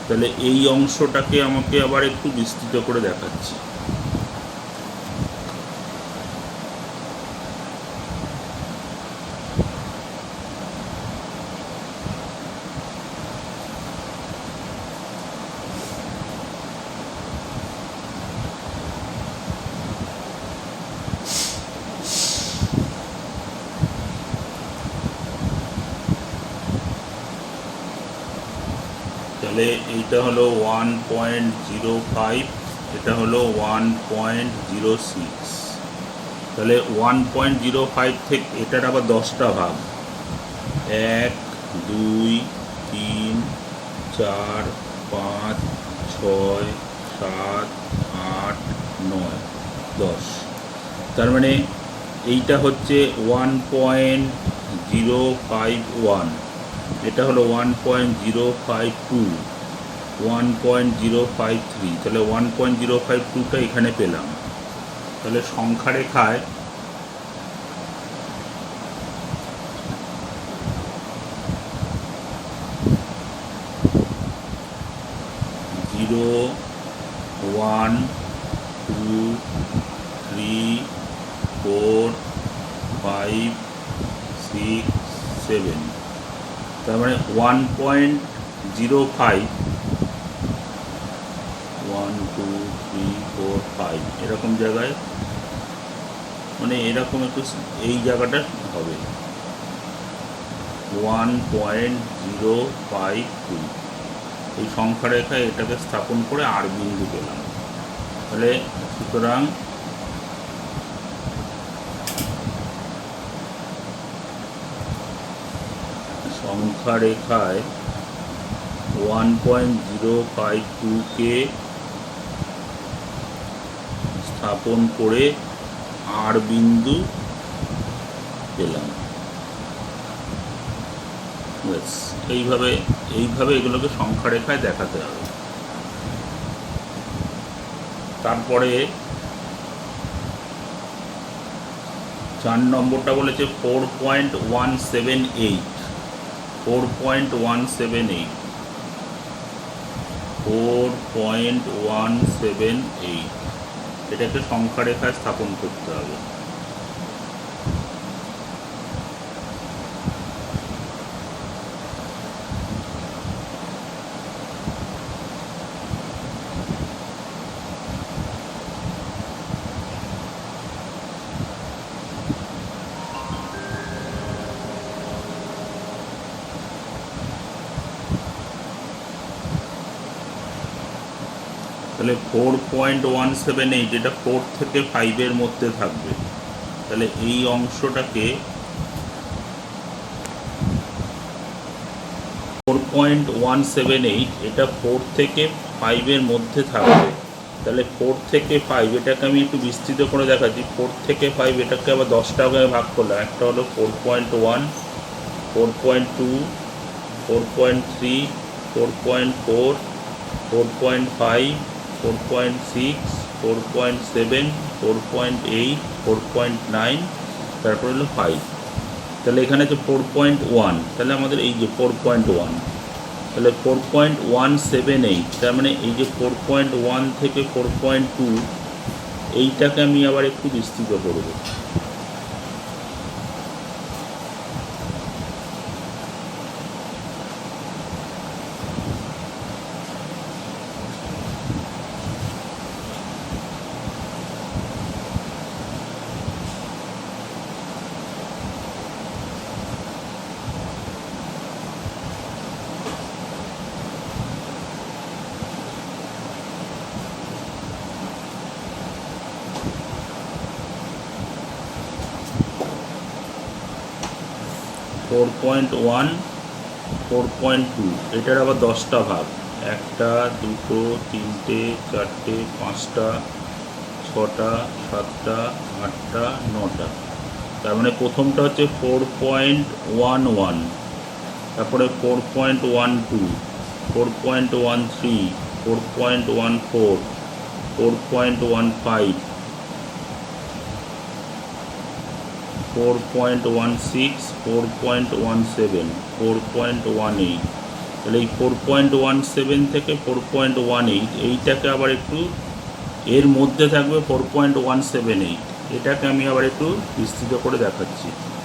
তাহলে এই অংশটাকে আমাকে আবার একটু বিস্তৃত করে দেখাচ্ছি। তাহলে এইটা হলো 1.05, এটা হলো 1.06। তাহলে 1.05 থেকে এটার আবার 10টা ভাগ, 1 2 3 4 5 6 7 8 9 10। তার মানে এইটা হচ্ছে 1.051, এটা হলো 1.052, 1.053। তাহলে 1.052টা এখানে পেলাম। তাহলে সংখ্যা রেখায় জিরো 1 2 3 4 5 6 7, তার মানে 1.05, 1 2 3 4 5 এরকম জায়গায়, মানে এরকম একটু এই জায়গাটা হবে 1.052। এই সংখ্যা রেখায় এটাকে স্থাপন করে আর বিন্দু পেলাম। তাহলে সুতরাং সংখ্যা রেখায় 1.052কে স্থাপন করে আর বিন্দু পেলাম। এইভাবে এগুলোকে সংখ্যা রেখায় দেখাতে হবে। তারপরে 4 নম্বরটা বলেছে 4.178, 4.178, 4.178 এটাকে সংখ্যা রেখায় স্থাপন করতে হবে। তাহলে 4.178 এটা 4 থেকে 5-এর মধ্যে থাকবে। তাহলে এই অংশটাকে 4.178 এটা 4 থেকে 5-এর মধ্যে থাকবে। তাহলে 4 থেকে 5 এটাকে আমি একটু বিস্তৃত করে দেখাচ্ছি। 4 থেকে 5 এটাকে আবার 10টা ভাগে ভাগ করলাম। একটা হলো 4.1, 4.2, 4.3, 4.4, 4.5, 4.6, 4.7, 4.8, 4.9, তারপর হলো 5। তাহলে এখানে যে 4.1, তাহলে আমাদের এই যে 4.1, তাহলে 4.178, তার মানে এই যে 4.1 থেকে 4.2 এইটাকে আমি আবার একটু বিস্তৃত করব। 4.1, 4.2 এটার আবার 10টা ভাগ, 1টা 2টো 3টে 4টে 5টা 6টা 7টা 8টা 9টা। তার মানে প্রথমটা হচ্ছে 4.11, তারপরে 4.12, 4.13, 4.14, 4.15, 4.16, 4.17, 4.18। তাহলে এই 4.17 থেকে 4.18 এইটাকে আবার একটু এর মধ্যে থাকবে 4.178, এটাকে আমি আবার একটু বিস্তৃত করে দেখাচ্ছি। 4.178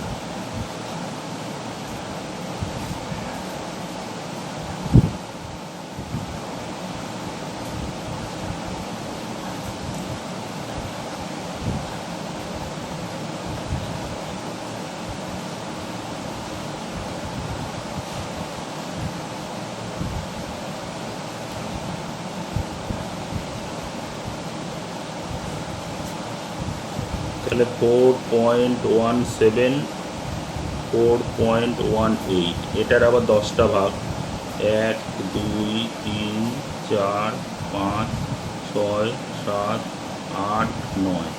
তাহলে 4.17, 4.18, এটার আবার 10টা ভাগ, 1 2 3 4 5 6 7 8 9।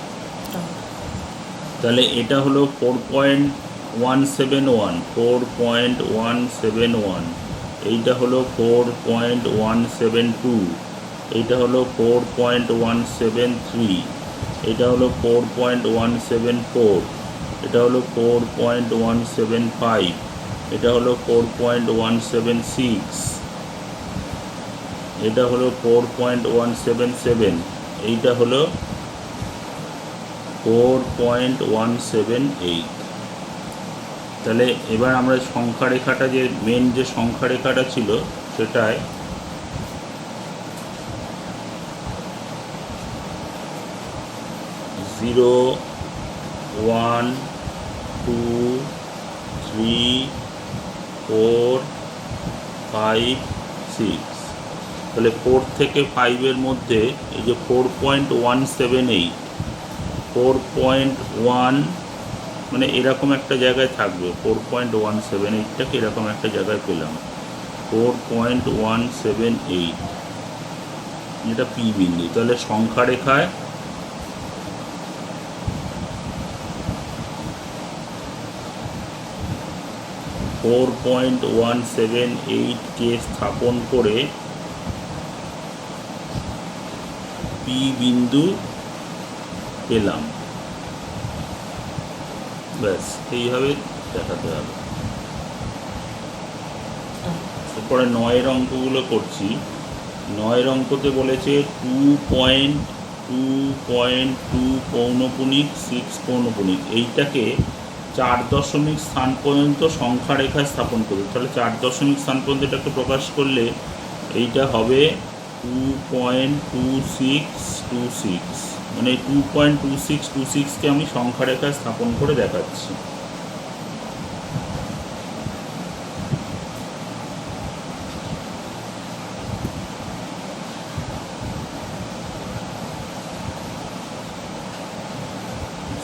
তাহলে এটা হলো 4.171, 4.171, এইটা হলো 4.172, এইটা হলো 4.173, এটা হলো 4.174, এটা হলো 4.175, এটা হলো 4.176, এটা হলো 4.177, এইটা হলো 4.178। তাহলে এবার আমরা সংখ্যা রেখাটা, যে মেন যে সংখ্যা রেখাটা ছিল সেটায় জিরো 1 2 3 4 5 6, তাহলে 4 থেকে 5-এর মধ্যে এই যে 4.178, 4.1 মানে এরকম একটা জায়গায় থাকবে, 4.178টাকে এরকম একটা জায়গায় পেলাম, 4.178, এটা পি বিন্দু। তাহলে সংখ্যা রেখায় .178কে স্থাপন করে পি বিন্দু পেলাম। ব্যাস এইভাবে দেখাতে হবে। এরপরে 9-এর অঙ্কগুলো করছি। 9-এর অঙ্কতে বলেছে 2.2.2 পৌনপুণিক 6 পৌনপুণিক, এইটাকে 4 দশমিক স্থান পর্যন্ত সংখ্যা রেখায় স্থাপন করবে। তাহলে 4 দশমিক স্থান পর্যন্ত এটাকে প্রকাশ করলে এইটা হবে 2.2626, মানে 2.2626কে আমি সংখ্যা রেখায় স্থাপন করে দেখাচ্ছি।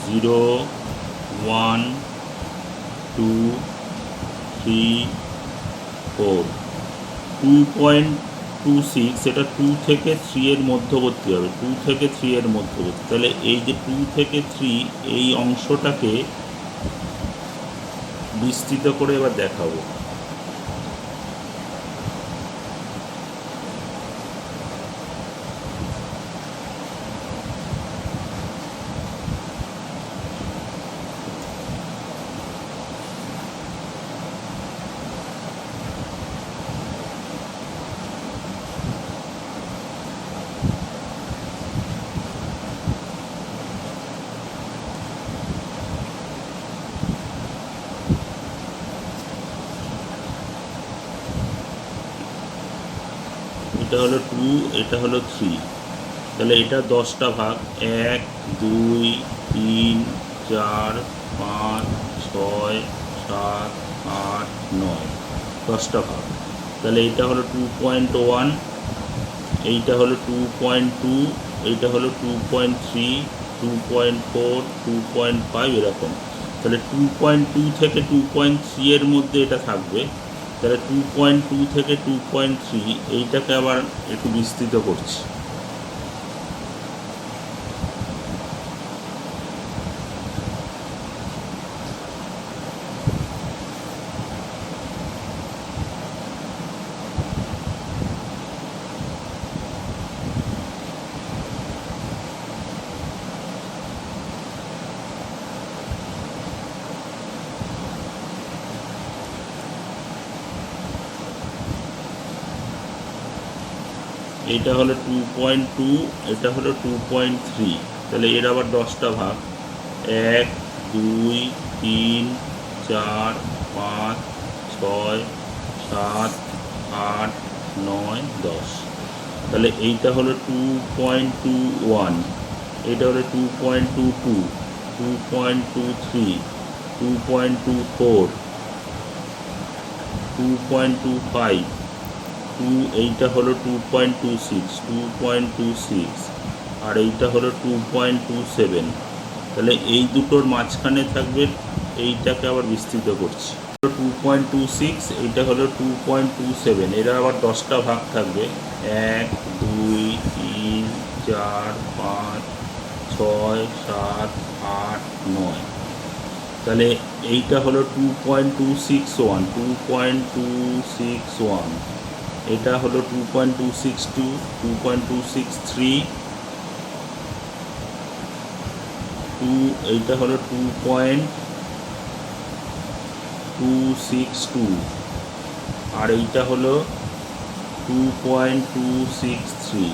জিরো 1 2 3 4, 2.26, এটা 2 থেকে 3-এর মধ্যবর্তী হবে, 2 থেকে 3-এর মধ্যবর্তী। তাহলে এই যে 2 থেকে 3 এই অংশটাকে বিস্তৃত করে এবার দেখাবো। এটা হলো 2, এটা হলো 3, তাহলে এটা 10টা ভাগ, 1 2 3 4 5 6 7 8 9, 10টা ভাগ। তাহলে এইটা হলো 2.1, এইটা হলো 2.2, এইটা হলো 2.3, 2.4, 2.5 এরকম। তাহলে 2.2 থেকে 2.3-এর মধ্যে এটা থাকবে। তাহলে 2.2 থেকে 2.3 এইটাকে আবার একটু বিস্তৃত করছি। এটা হলো 2.2, এটা হলো 2.3, তাহলে এর আবার 10টা ভাগ, 1 2 3 4 5 6 7 8 9 10। তাহলে এইটা হলো 2.21, এটা হলো 2.22, 2.23, 2.24, 2.25, এইটা হলো 2.26, 2.26, আর এইটা হলো 2.27, তাহলে এই দুটোর মাঝখানে থাকবে, এইটাকে আবার বিস্তৃত করছি। 2.26, এইটা হলো 2.27, এরা আবার 10টা ভাগ থাকবে, 1 2 3 4 5 6 7 8 9। তাহলে এইটা হলো 2.261, 2.261, এটা হলো 2.262, 2.263, এইটা হলো 2.262, আর এইটা হলো 2.263।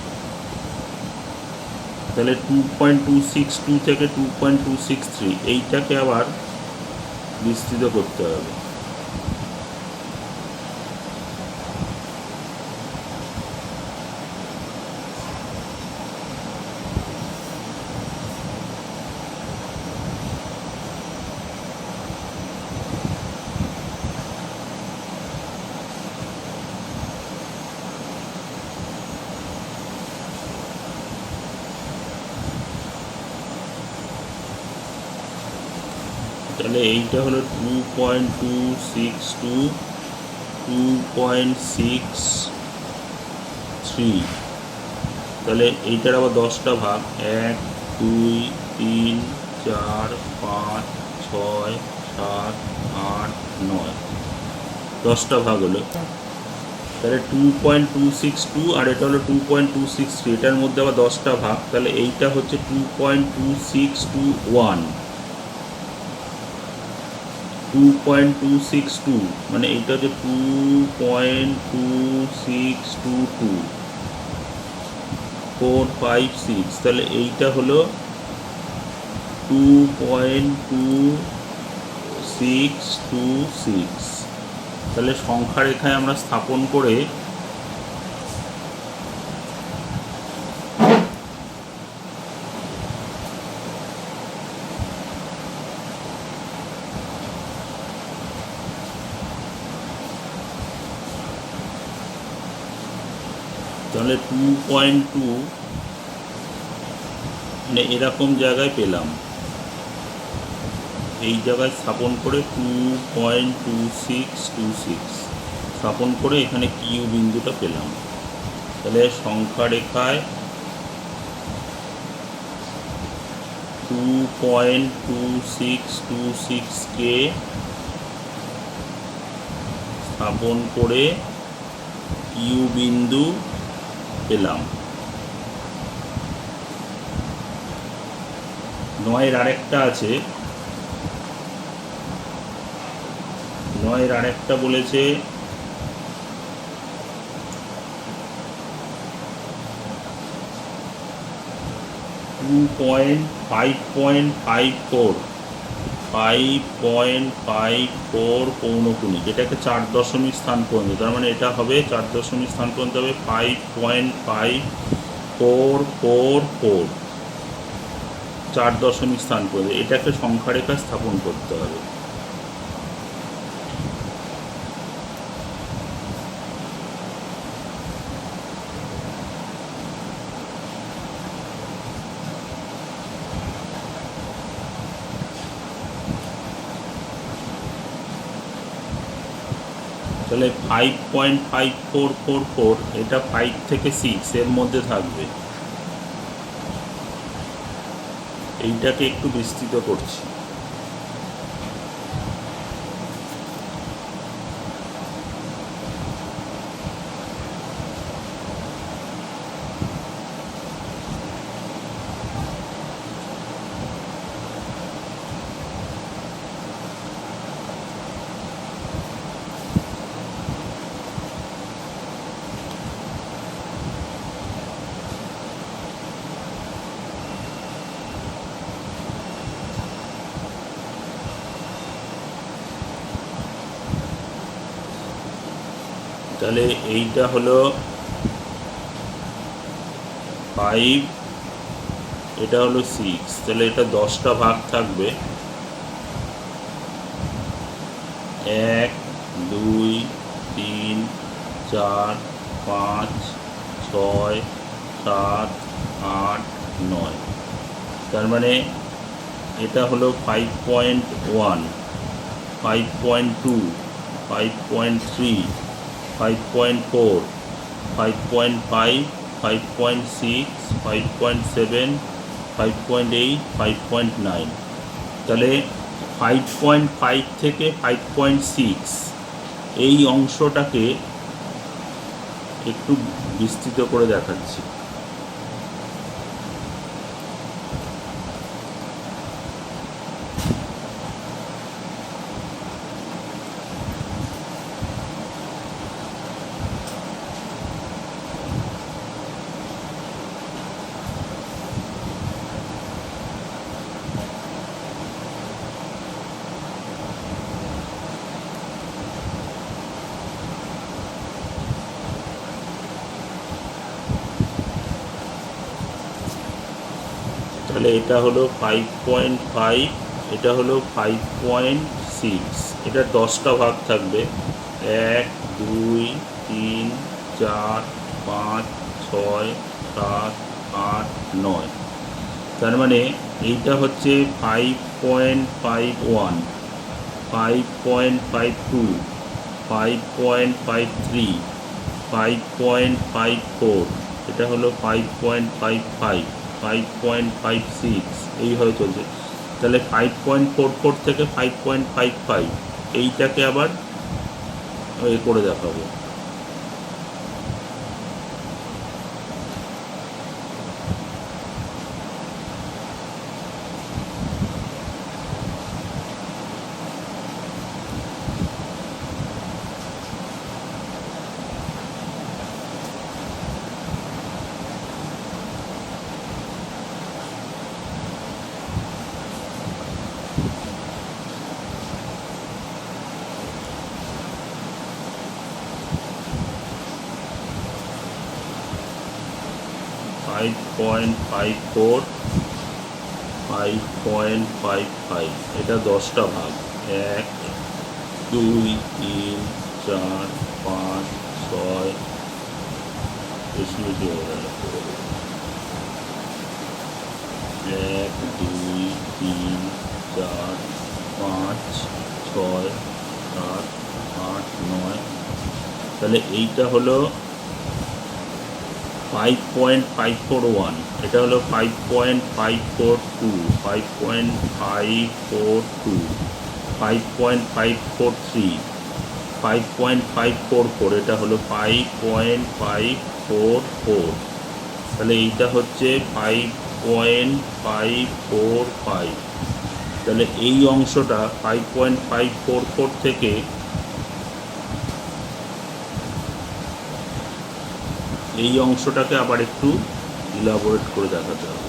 তাহলে 2.262 থেকে 2.263 এইটাকে আবার বিস্তৃত করতে হবে। তাহলে এইটা হলো 2.262, 2.63। তাহলে এইটার আবার 10টা ভাগ, 1 2 3 4 5 6 7 8 9, 10টা ভাগ হলো। তাহলে 2.262 আর এটা হলো 2.263, এটার মধ্যে আবার 10টা ভাগ, তাহলে এইটা হচ্ছে 2.2621, 2.262, মানে এইটা হচ্ছে 2.2622 4 5 6। তাহলে এইটা হলো 2.2626। তাহলে সংখ্যা রেখায় আমরা স্থাপন করে তাহলে 2.2 মানে এরকম জায়গায় পেলাম, এই জায়গায় স্থাপন করে 2.2626 স্থাপন করে এখানে কিউ বিন্দুটা পেলাম। তাহলে সংখ্যা রেখায় 2.2626কে স্থাপন করে কিউ বিন্দু পেলাম। 9-এর আরেকটা আছে, 9-এর আরেকটা বলেছে 5.54 পৌনপুনি, যেটাকে 4 দশমিক স্থান পর্যন্ত, তার মানে এটা হবে 4 দশমিক স্থান পর্যন্ত হবে 5.5444, 4 দশমিক স্থান পর্যন্ত এটাকে সংখ্যা রেখা স্থাপন করতে হবে। তাহলে 5.5444 এটা 5 থেকে 6 এর মধ্যে থাকবে। এইটাকে একটু বিস্তৃত করছি। তাহলে এইটা হলো 5, এটা হলো 6, তাহলে এটা 10টা ভাগ থাকবে, 1 2 3 4 5 6 7 8 9। তার মানে এটা হলো 5.1, 5.2, 5.3, 5.4, 5.5, 5.6, 5.7, 5.8, 5.9। তাহলে 5.5 থেকে 5.6 এই অংশটাকে একটু বিস্তৃত করে দেখাচ্ছি। তাহলে এটা হলো 5.5, এটা হলো 5.6। এটা 10টা ভাগ থাকবে, 1, 2, 3, 4, 5, 6, 7, 8, 9। তার মানে এইটা হচ্ছে 5.51, 5.52, 5.53, 5.54, এটা হলো 5.55, 5.56, এইভাবে চলছে। তাহলে 5.44 থেকে 5.55 এইটাকে আবার করে দেখাবো। 5.54, 5.55, এটা 10টা ভাগ, 1, 2, 3, 4, 5, 6, বেশি বেশি হয়ে গেল, 1, 2, 3, 4, 5, 6, 7, 8, 9। তাহলে এইটা হলো 5.541, এটা হলো 5.542, 5.542, 5.543, 5.544, এটা হলো 5.544। তাহলে এইটা হচ্ছে 5.545। তাহলে এই অংশটা 5.544 থেকে এই অংশটাকে আবার একটু ইলাবোরেট করে দেখাতে হবে।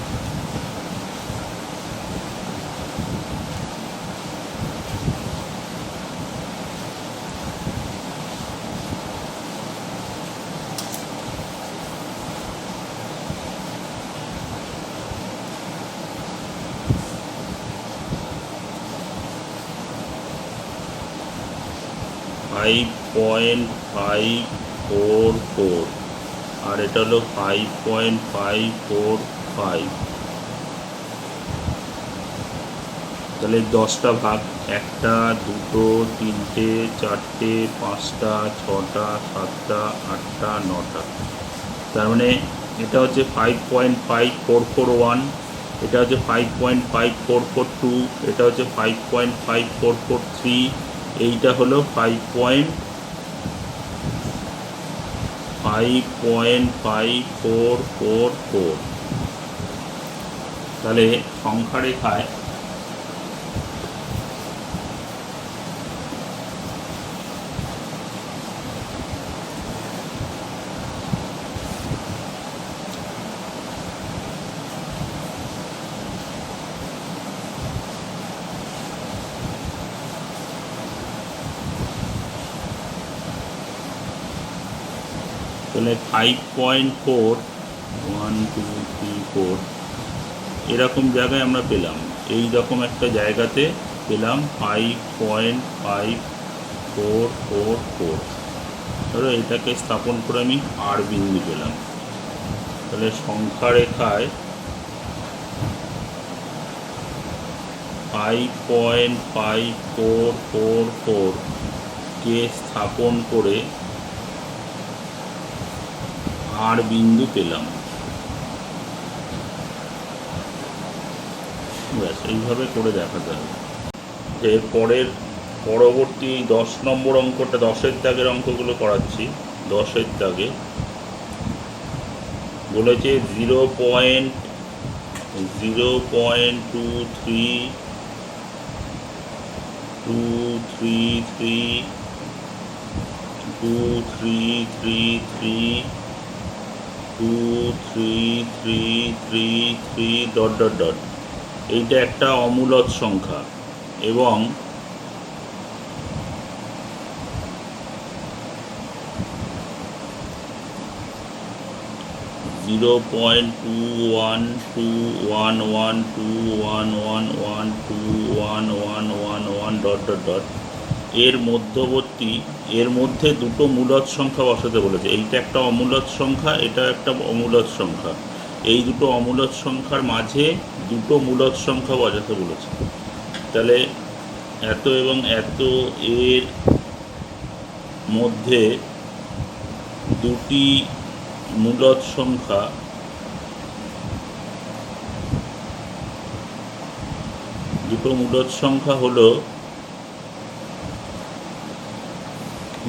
Five point five four four, আর এটা হলো 5.545। তাহলে 10টা ভাগ, 1টা, 2টো, 3টে, 4টে, 5টা, 6টা, 7টা, 8টা, 9টা। তার মানে এটা হচ্ছে 5.5441, এটা হচ্ছে 5.5442, এটা হচ্ছে 5.5443, এইটা হলো 5.5444। তাহলে সংখ্যা রেখায় তাহলে 5.4, 1, 2, 3, 4 এরকম জায়গায় আমরা পেলাম, এই রকম একটা জায়গাতে পেলাম 5.544। ধরো এটাকে স্থাপন করে আমি আর বিন্দু পেলাম। তাহলে সংখ্যা রেখায় 5.5444 কে স্থাপন করে আর বিন্দু পেলাম। ব্যাস এইভাবে করে দেখাতে হবে। এর পরবর্তী 10 নম্বর অঙ্কটা, 10-এর দাগের অঙ্কগুলো করাচ্ছি। 10-এর দাগে বলেছে 0.233232333 এইটা একটা অমূলদ সংখ্যা এবং জিরো পয়েন্ট 212112111121111 এর মধ্যে দুটো মূলদ সংখ্যা বসাতে বলেছে। এইটা একটা অমূলদ সংখ্যা, এটা একটা অমূলদ সংখ্যা। এই দুটো অমূলদ সংখ্যার মাঝে দুটো মূলদ সংখ্যা বসাতে বলেছে। তাহলে এত এবং এত এর মধ্যে দুটো মূলদ সংখ্যা হলো,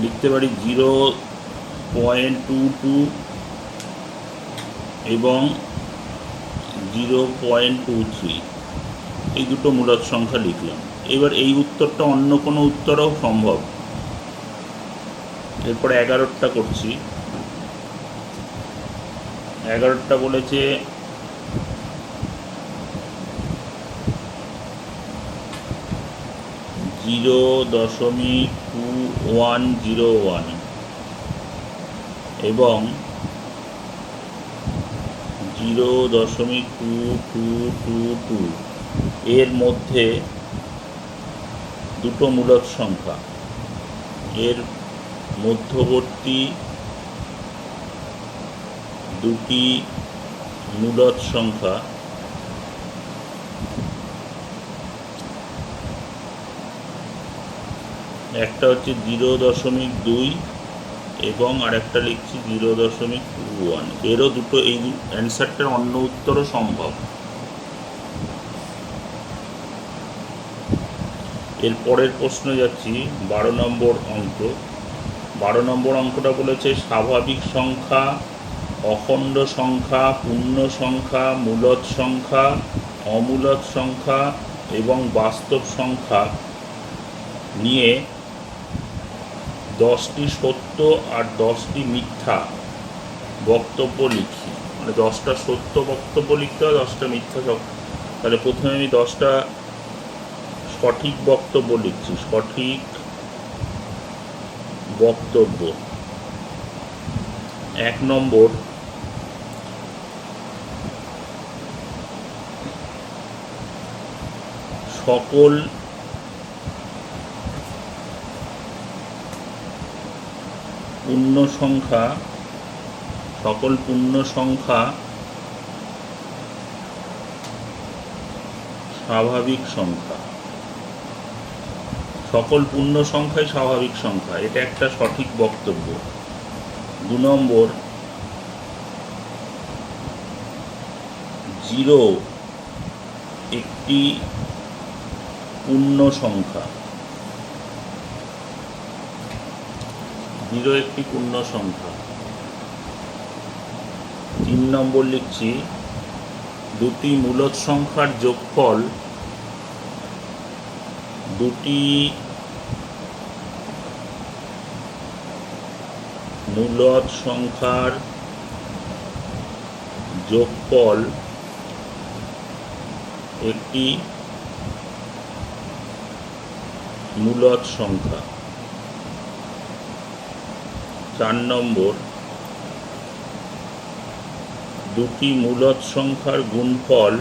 লিখতে পারি 0.22 এবং 0.23, এই দুটো মূলদ সংখ্যা লিখলাম। এবার এই উত্তরটা অন্য কোনো উত্তরও সম্ভব। এরপর 11টা করছি। 11টা বলেছে 0.2101 এবং 0.2222 এর মধ্যে দুটো মূলদ সংখ্যা, এর মধ্যবর্তী দুটি মূলদ সংখ্যা একটা হচ্ছে 0.2 এবং আরেকটা লিখছি 0.21। এরও দুটো, এই অ্যান্সারটার অন্য উত্তরও সম্ভব। এর পরের প্রশ্ন যাচ্ছি, 12 নম্বর অঙ্ক। 12 নম্বর অঙ্কটা বলেছে স্বাভাবিক সংখ্যা, অখণ্ড সংখ্যা, পূর্ণ সংখ্যা, মূলদ সংখ্যা, অমূলদ সংখ্যা এবং বাস্তব সংখ্যা নিয়ে 10টি সত্য আর 10টি মিথ্যা বক্তব্য লিখি। মানে 10টা সত্য বক্তব্য লিখতে হয়, 10টা মিথ্যা। তাহলে প্রথমে আমি 10টা সঠিক বক্তব্য লিখছি। সঠিক বক্তব্য। 1 নম্বর, সকল পূর্ণ সংখ্যা স্বাভাবিক সংখ্যা। সকল পূর্ণ সংখ্যাই স্বাভাবিক সংখ্যা, এটা একটা সঠিক বক্তব্য। 2 নম্বর, 0 একটি পূর্ণ সংখ্যা। 0 একটি পূর্ণ সংখ্যা। 3 নম্বর লিখছি, দুটি মূলদ সংখ্যার যোগফল দুটি মূলদ সংখ্যার যোগফল একটি মূলদ সংখ্যা। 4 নম্বর, দুটি মূলদ সংখ্যার গুণফল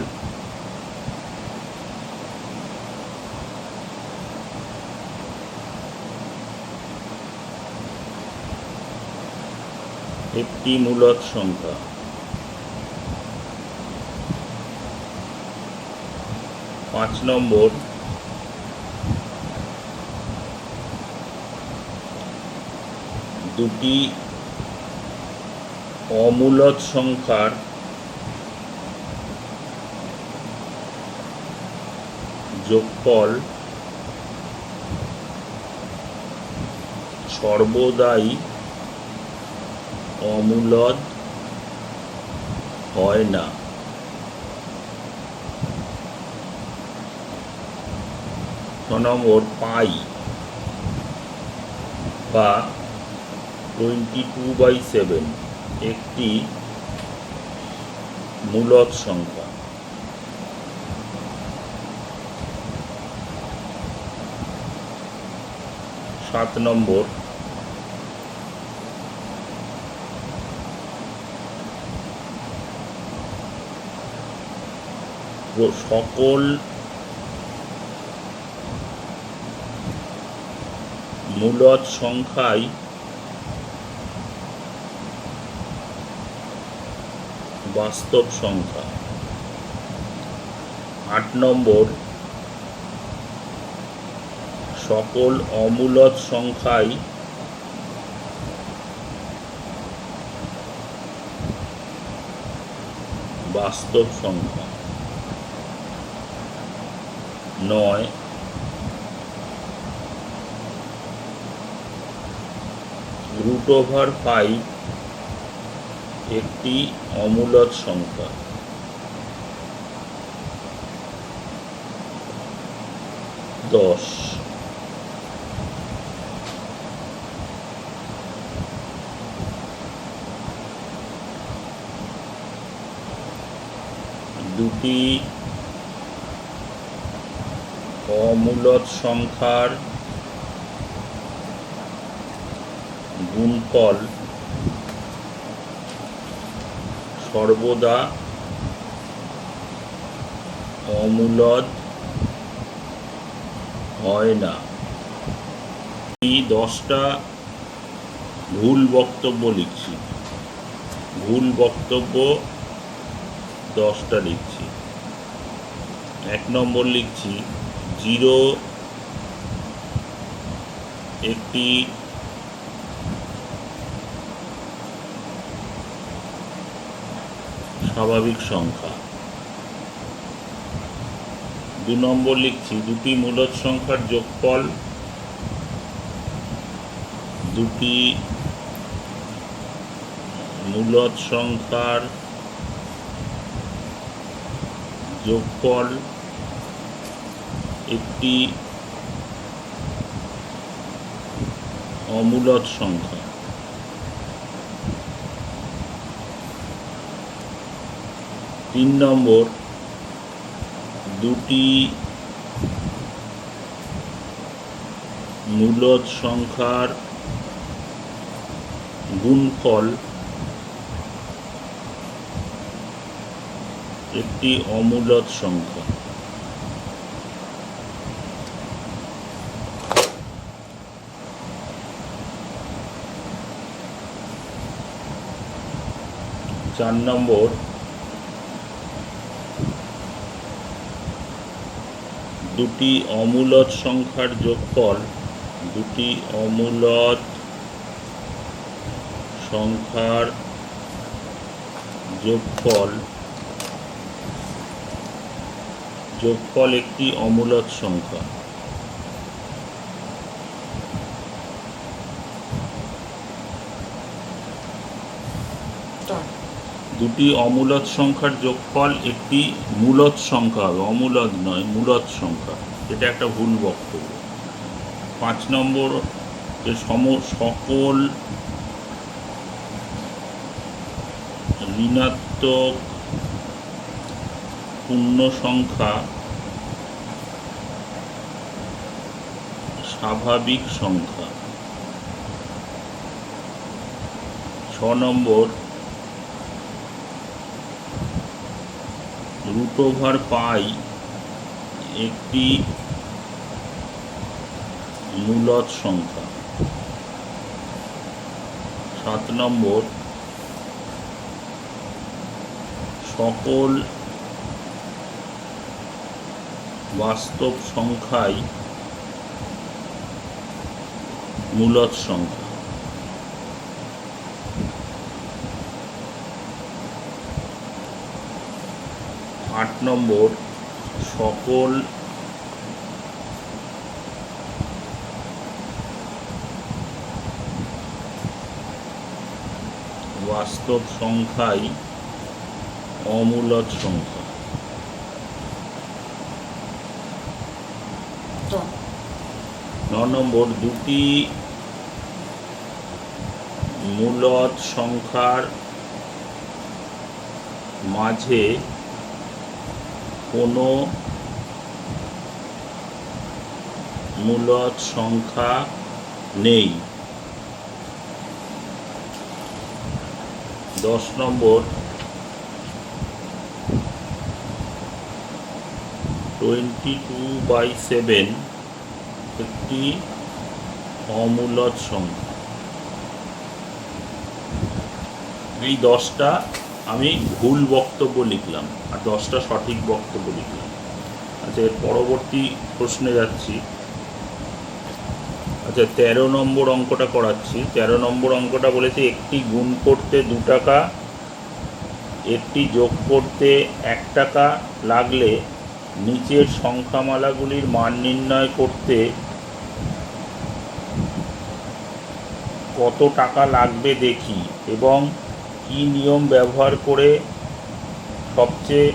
একটি মূলদ সংখ্যা। 5 নম্বর, দুটি অমূলদ সংখ্যার যোগফল সর্বদাই অমূলদ হয় না। নম্বর পাই বা 22/7 একটি মূলদ সংখ্যা। 7 নম্বর সকল মূলদ সংখ্যাই বাস্তব সংখ্যা। 8 নম্বর সকল অমূলদ সংখ্যাই বাস্তব সংখ্যা। 9 √5 একটি অমূলদ সংখ্যা। 10 দুটি অমূলদ সংখ্যার গুণফল সর্বদা অমূলদ হয় না। এই 10টা ভুল বক্তব্য লিখছি, ভুল বক্তব্য 10টা লিখছি। 1 নম্বর লিখছি 0 একটি স্বাভাবিক সংখ্যা। 2 নম্বর লিখছি দুটি মূলদ সংখ্যার যোগফল দুটি মূলদ সংখ্যার যোগফল একটি অমূলদ সংখ্যা। 3 নম্বর দুটি মূলদ সংখ্যার গুণফল একটি অমূলদ সংখ্যা। চার নম্বর দুটি অমূলদ সংখ্যার যোগফল দুটি অমূলদ সংখ্যার যোগফল একটি অমূলদ সংখ্যা। দুটি অমূলদ সংখ্যার যোগফল একটি মূলদ সংখ্যা হবে, অমূলদ নয়, মূলদ সংখ্যা। এটা একটা ভুল বক্তব্য। 5 নম্বর যে সকল ঋণাত্মক পূর্ণ সংখ্যা স্বাভাবিক সংখ্যা। 6 নম্বর √π একটি মূলদ সংখ্যা। 7 নম্বর সকল বাস্তব সংখ্যাই মূলদ সংখ্যা। 8 নম্বর, সকল বাস্তব সংখ্যাই অমূলদ সংখ্যা। 9 নম্বর, দুটি মূলদ সংখ্যার মাঝে কোনো মূলদ সংখ্যা নেই। 10 নম্বর, 22/7 একটি অমূলদ সংখ্যা। এই 10টা আমি ভুল বক্তব্য লিখলাম আর 10টা সঠিক বক্তব্য লিখলাম। আচ্ছা, এর পরবর্তী প্রশ্নে যাচ্ছি। আচ্ছা, 13 নম্বর অঙ্কটা করাচ্ছি। 13 নম্বর অঙ্কটা বলেছে একটি গুণ করতে 2 টাকা, একটি যোগ করতে 1 টাকা লাগলে নিচের সংখ্যামালাগুলির মান নির্ণয় করতে কত টাকা লাগবে দেখি, এবং কি নিয়ম ব্যবহার করে সবচেয়ে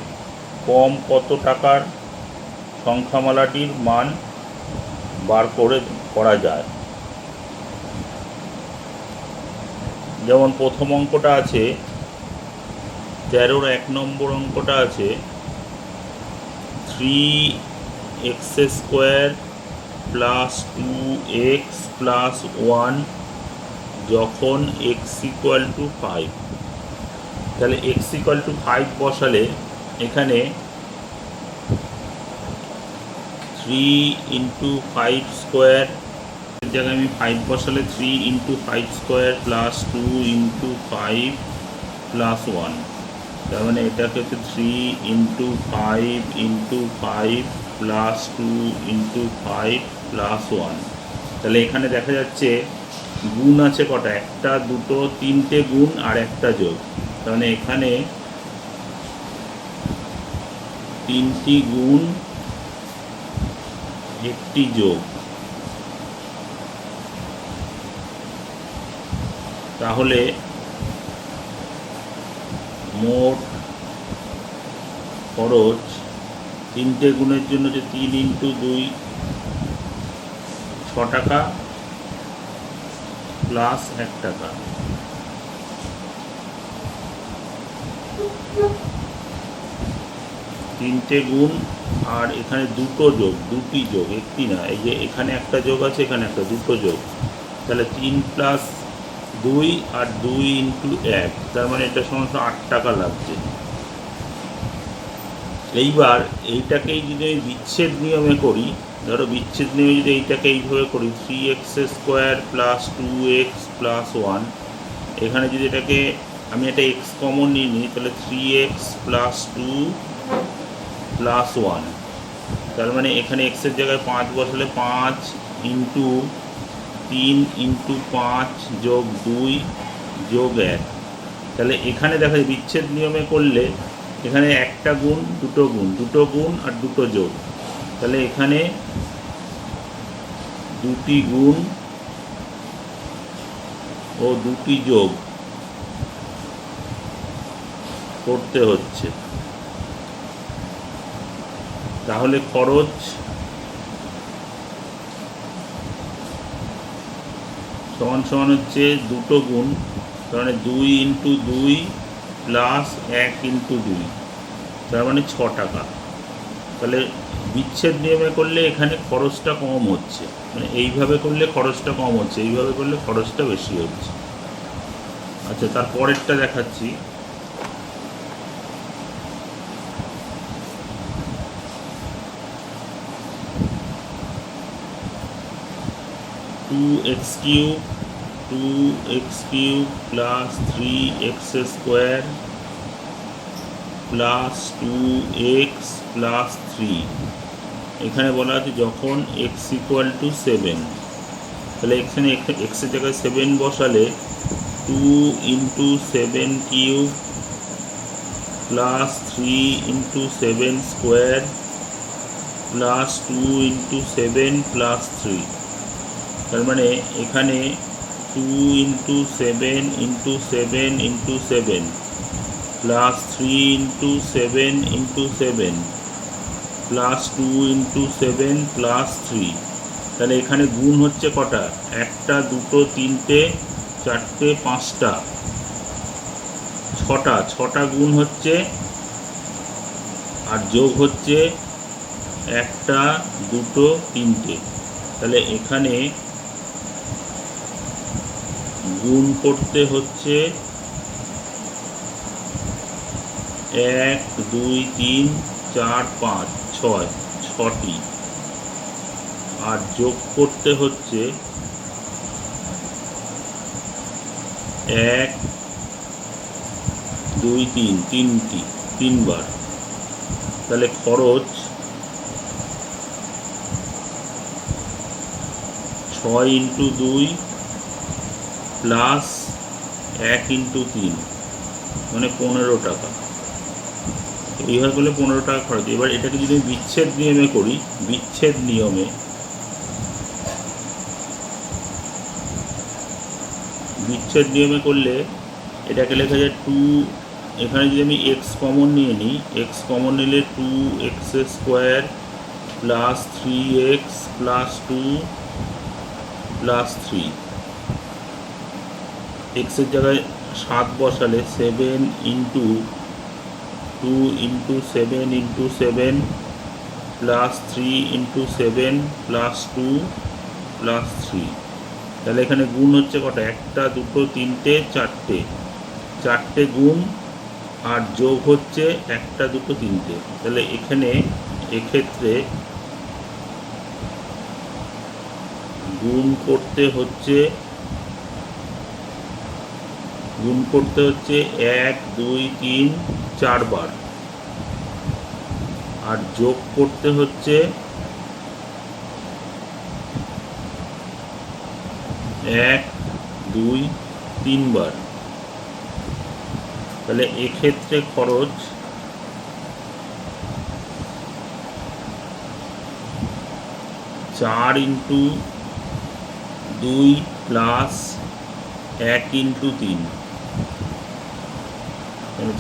কম কত টাকার সংখ্যামালাটির মান বার করা যায়। যেমন প্রথম অঙ্কটা আছে 13-র 1 নম্বর অঙ্কটা আছে 3x² + 2x + 1 যখন x = 5। তাহলে x = 5 বসালে এখানে 3 × 5² জায়গায় আমি 5 বসালে 3 × 5² + 2 × 5 + 1, তার মানে এটাকে হচ্ছে 3 × 5 × 5 + 2 × 5 + 1। তাহলে এখানে দেখা যাচ্ছে গুণ আছে কটা, 1টা 2টো 3টে গুণ আর 1টা যোগ। তার মানে এখানে 3টি গুণ 1টি যোগ, তাহলে মোট খরচ 3টে গুণের জন্য যে 3 × 2 6 টাকা প্লাস 1 টাকা। তিনটে গুণ আর এখানে 2টো যোগ, 2টি যোগ, 1টি না। এই যে এখানে একটা যোগ আছে, এখানে একটা, 2টো যোগ। তাহলে 3 + 2 আর 2 × 1, তার মানে এটা সমান 8 টাকা লাগছে। এইবার এইটাকেই যদি আমি বিচ্ছেদ নিয়মে করি, ধরো বিচ্ছেদ নিয়মে যদি এইটাকে এইভাবে করি 3x² + 2x + 1, এখানে যদি এটাকে আমি একটা x কমন নিয়ে নিই, তাহলে 3x + 2 + 1, তার মানে এখানে x এর জায়গায় 5 বসালে 5 × 3 × 5 + 2 + 1। তাহলে এখানে দেখা যায় বিচ্ছেদ নিয়মে করলে এখানে একটা গুণ, 2টো গুণ, 2টো গুণ আর 2টো যোগ। তাহলে এখানে 2টি গুণ ও 2টি যোগ করতে হচ্ছে। তাহলে খরচ সমান হচ্ছে 2টো গুণ, তার মানে 2 × 2 + 1 × 2, তার মানে 6 টাকা। তাহলে বিচ্ছেদ নিয়মে করলে এখানে খরচটা কম হচ্ছে, মানে এইভাবে করলে খরচটা কম হচ্ছে, এইভাবে করলে খরচটা বেশি হচ্ছে। আচ্ছা, তার পরেরটা দেখাচ্ছি। (2x³ + 3x² + 2x + 3) এখানে বলা আছে যখন x = 7। তাহলে এখানে x এর জায়গায় 7 বসালে 2 × 7³ plus 3 into 7 square plus 2 into 7 plus 3। তার মানে এখানে 2 into 7 into 7 into 7 plus 3 into 7 into 7 plus 2 into 7 plus 3। তাহলে এখানে গুণ হচ্ছে কটা? একটা, দুটো, তিনটে, চারটে, পাঁচটা, ছটা গুণ হচ্ছে, আর যোগ হচ্ছে একটা, দুটো, তিনটে। তাহলে এখানে গুণ করতে হচ্ছে 1 2 3 4 5 6, ছটি, আর যোগ করতে হচ্ছে 1 2 3 তিনবার। তাহলে খরচ 6 ইন্টু 2 প্লাস 1 ইন্টু 3 মানে 15 টাকা। এইভাবে করলে 15 টাকা খরচ। এবার এটাকে যদি আমি বিচ্ছেদ নিয়মে করি, বিচ্ছেদ নিয়মে করলে এটাকে লেখা যায় 2। এখানে যদি আমি এক্স কমন নিয়ে নিই, এক্স কমন নিলে 2x square plus 3x plus 2 plus 3। এক্সের জায়গায় 7 বসালে 7 into 2 into 7 into 7 plus 3 into 7 plus 2 plus 3। তাহলে এখানে গুণ হচ্ছে কটা? একটা, দুটো, তিনটে, চারটে গুণ, আর যোগ হচ্ছে একটা, দুটো, তিনটে। তাহলে এক্ষেত্রে গুণ করতে হচ্ছে 1 2 3 4 বার, আর যোগ করতে হচ্ছে 1 2 3 বার। তাহলে এক্ষেত্রে খরচ 4 ইন্টু 2 প্লাস 1 ইন্টু 3,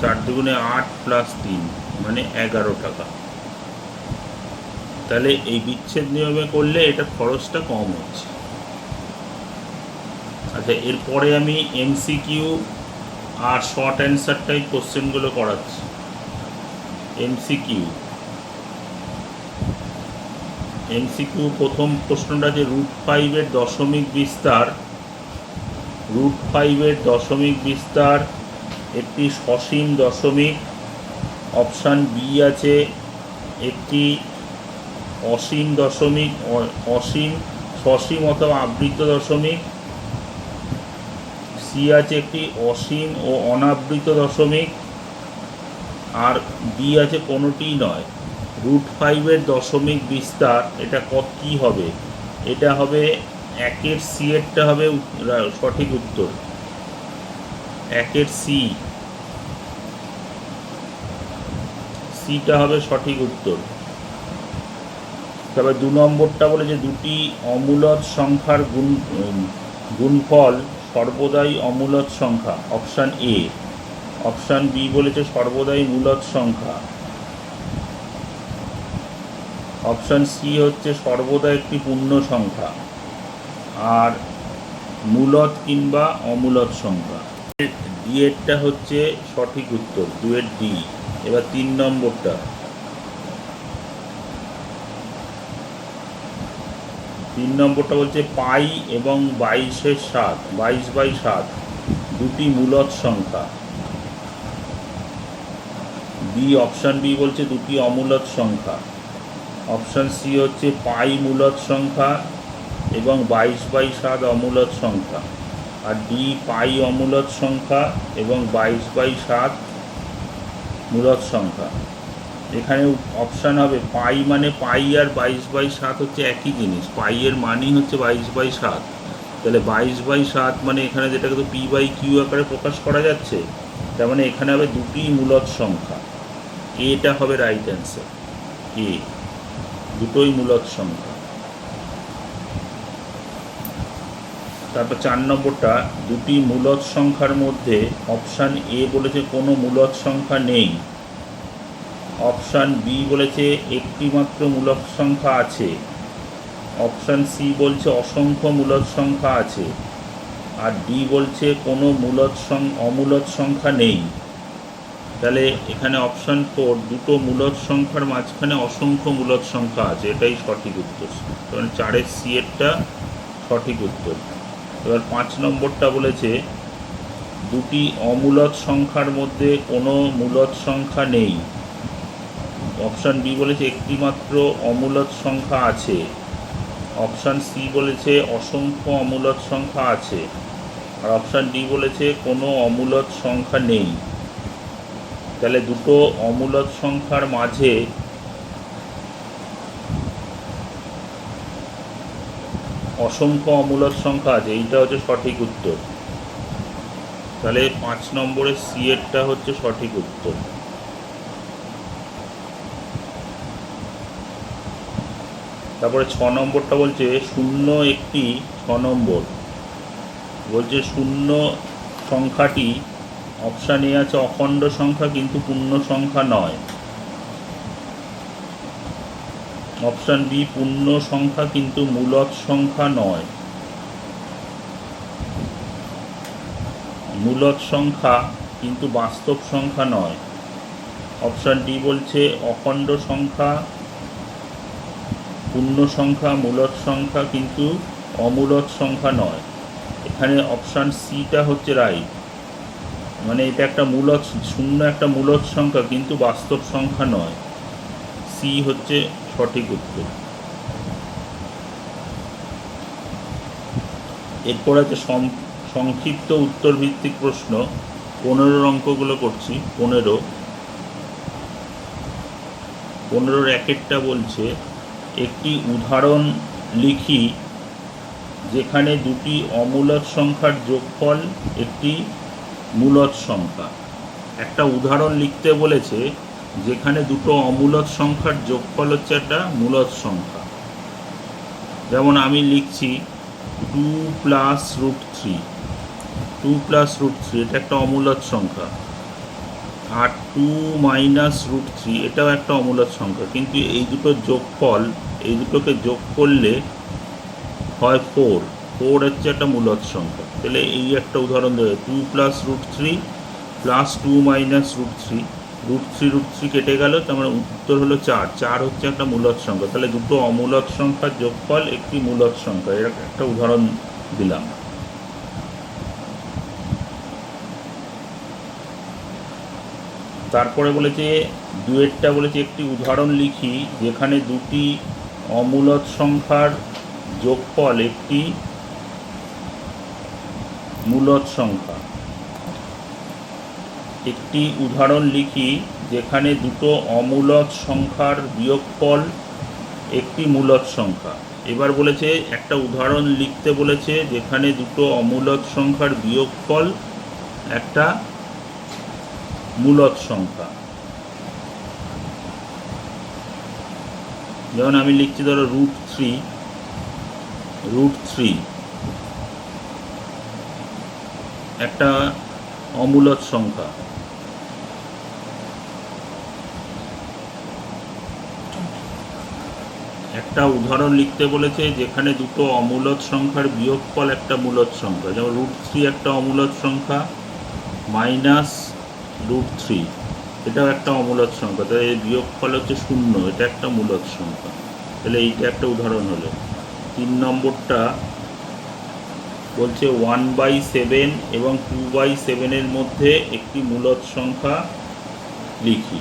4 দুগুণে 8 প্লাস 3 মানে 11 টাকা। তাহলে এই বিচ্ছেদ নিয়মে করলে এটা খরচটা কম হচ্ছে। আচ্ছা, এরপরে আমি এমসিকিউ আর শর্ট অ্যান্সার টাইপ কোশ্চেনগুলো করাচ্ছি। এমসিকিউ প্রথম প্রশ্নটা যে √5 এর দশমিক বিস্তার একটি সসীম দশমিক। অপশান বি আছে একটি অসীম দশমিক, সসীম অথবা আবৃত দশমিক। সি আছে একটি অসীম ও অনাবৃত দশমিক, আর ডি আছে কোনোটিই নয়। √5 এর দশমিক বিস্তার এটা কী হবে? এটা হবে 1-এর সি এরটা হবে সঠিক উত্তর। 1-এর সিটা হবে সঠিক উত্তর। তবে 2 নম্বরটা বলে যে দুটি অমূলদ সংখ্যার গুণফল সর্বদাই অমূলদ সংখ্যা। Option A. অপশান বি বলেছে সর্বদাই মূলদ সংখ্যা। অপশান সি হচ্ছে সর্বদা একটি পূর্ণ সংখ্যা, আর মূলদ কিংবা অমূলদ সংখ্যা। ডি এরটা হচ্ছে সঠিক উত্তর, 2-এর ডি। এবার 3 নম্বরটা। 3 নম্বরটা বলছে পাই এবং 22/7 দুটি মূলদ সংখ্যা। বি, অপশান বি বলছে দুটি অমূলদ সংখ্যা। অপশান সি হচ্ছে পাই মূলদ সংখ্যা এবং 22/7 অমূলদ সংখ্যা, আর ডি পাই অমূলদ সংখ্যা এবং 22/7 মূলদ সংখ্যা। এখানে অপশান হবে পাই মানে পাই আর 22/7 হচ্ছে একই জিনিস। পাই এর মানই হচ্ছে 22/7। তাহলে 22/7 মানে এখানে যেটাকে তো পি/কিউ আকারে প্রকাশ করা যাচ্ছে, তার মানে এখানে হবে দুটি মূলদ সংখ্যা, এটা হবে রাইট অ্যান্সার। এ দুটোই মূলদ সংখ্যা। তারপর 4 নম্বরটা, দুটি মূলদ সংখ্যার মধ্যে অপশান এ বলেছে কোনো মূলদ সংখ্যা নেই, অপশান বি বলেছে একটি মাত্র মূলদ সংখ্যা আছে, অপশান সি বলছে অসংখ্য মূলদ সংখ্যা আছে, আর ডি বলছে কোনো অমূলদ সংখ্যা নেই। তাহলে এখানে অপশান 4 দুটো মূলদ সংখ্যার মাঝখানে অসংখ্য মূলদ সংখ্যা আছে, এটাই সঠিক উত্তর। কারণ 4-এর সি এরটা সঠিক উত্তর। এবার 5 নম্বরটা বলেছে দুটি অমূলদ সংখ্যার মধ্যে কোনো মূলদ সংখ্যা নেই, অপশান বি বলেছে একটি মাত্র অমূলদ সংখ্যা আছে, অপশান সি বলেছে অসংখ্য অমূলদ সংখ্যা আছে, আর অপশান ডি বলেছে কোনো অমূলদ সংখ্যা নেই। তাহলে দুটো অমূলদ সংখ্যার মাঝে অসংখ্য অমূলদ সংখ্যা আছে, এইটা হচ্ছে সঠিক উত্তর। তাহলে 5 নম্বরের সি এরটা হচ্ছে সঠিক উত্তর। তারপরে 6 নম্বরটা বলছে শূন্য একটি, 6 নম্বর বলছে শূন্য সংখ্যাটি, অপশান এ আছে অখণ্ড সংখ্যা কিন্তু পূর্ণ সংখ্যা নয়, অপশান বি পূর্ণ সংখ্যা কিন্তু মূলদ সংখ্যা নয়, মূলদ সংখ্যা কিন্তু বাস্তব সংখ্যা নয়, অপশান ডি বলছে অখণ্ড সংখ্যা পূর্ণ সংখ্যা মূলদ সংখ্যা কিন্তু অমূলদ সংখ্যা নয়। এখানে অপশান সিটা হচ্ছে রাইট, মানে এটা একটা মূলদ, শূন্য একটা মূলদ সংখ্যা কিন্তু বাস্তব সংখ্যা নয়, সি হচ্ছে সঠিক উত্তর। এরপর আছে সংক্ষিপ্ত উত্তর ভিত্তিক প্রশ্ন, 15 অঙ্কগুলো করছি। 15-এর একেরটা বলছে একটি উদাহরণ লিখি যেখানে দুটি অমূলদ সংখ্যার যোগফল একটি মূলদ সংখ্যা। একটা উদাহরণ লিখতে বলেছে যেখানে দুটো অমূলদ সংখ্যার যোগফল হচ্ছে একটা মূলদ সংখ্যা। যেমন আমি লিখছি 2 + √3, 2 + √3 এটা একটা অমূলদ সংখ্যা, আর 2 - √3 এটাও একটা অমূলদ সংখ্যা, কিন্তু এই দুটোর যোগফল, এই দুটোকে যোগ করলে হয় 4 হচ্ছে একটা মূলদ সংখ্যা। তাহলে এই একটা উদাহরণ দেবে 2 + √3 + 2 - √3, √3 কেটে গেল, তার মানে উত্তর হলো 4 হচ্ছে একটা মূলদ সংখ্যা। তাহলে দুটো অমূলদ সংখ্যার যোগফল একটি মূলদ সংখ্যা, এর একটা উদাহরণ দিলাম। তারপরে বলেছে 2-এরটা বলেছে একটি উদাহরণ লিখি যেখানে দুটি অমূলদ সংখ্যার যোগফল একটি মূলদ সংখ্যা। একটি উদাহরণ লিখি যেখানে দুটো অমূলদ সংখ্যার বিয়োগফল একটি মূলদ সংখ্যা। এবার বলেছে একটা উদাহরণ লিখতে বলেছে যেখানে দুটো অমূলদ সংখ্যার বিয়োগফল একটা মূলদ সংখ্যা। যেমন আমি লিখছি ধরো √3 একটা অমূলদ সংখ্যা। একটা উদাহরণ লিখতে বলেছে যেখানে দুটো অমূলদ সংখ্যার বিয়োগফল একটা মূলদ সংখ্যা। যেমন √3 একটা অমূলদ সংখ্যা, -√3 এটাও একটা অমূলদ সংখ্যা, তাহলে এর বিয়োগফল হচ্ছে 0, এটা একটা মূলদ সংখ্যা। তাহলে এইটা একটা উদাহরণ হলো। 3 নম্বরটা বলছে 1/7 এবং 2/7 এর মধ্যে একটি মূলদ সংখ্যা লিখি।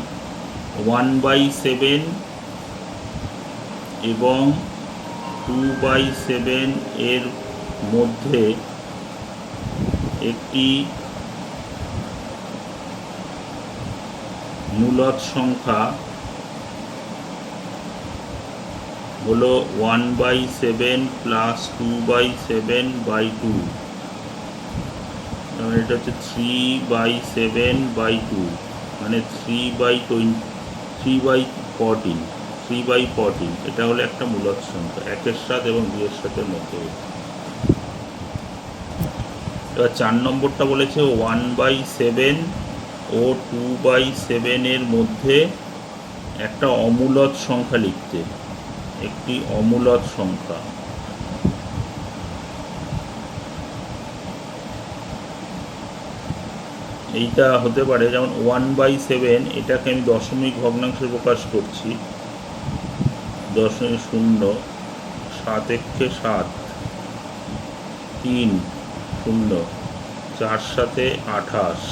1/7 এবং 2/7 এর মধ্যে একটি মূলদ সংখ্যা হলো 1/7 + 2/7/2। মানে এটা হচ্ছে 3/7/2, মানে 3/14, 3/14। এটা হলো একটা মূলদ সংখ্যা 1-এর সাথে এবং 2-এর সাথে মধ্যে। এবার 4 নম্বরটা বলেছে 1/7 ও 2/7 এর মধ্যে একটা অমূলদ সংখ্যা লিখতে। একটি অমূলদ সংখ্যা, এইটা হতে পারে যেমন 1/7, এটাকে আমি দশমিক ভগ্নাংশে প্রকাশ করছি। 0.0 7 একে 7, 3 0, 4 7 28,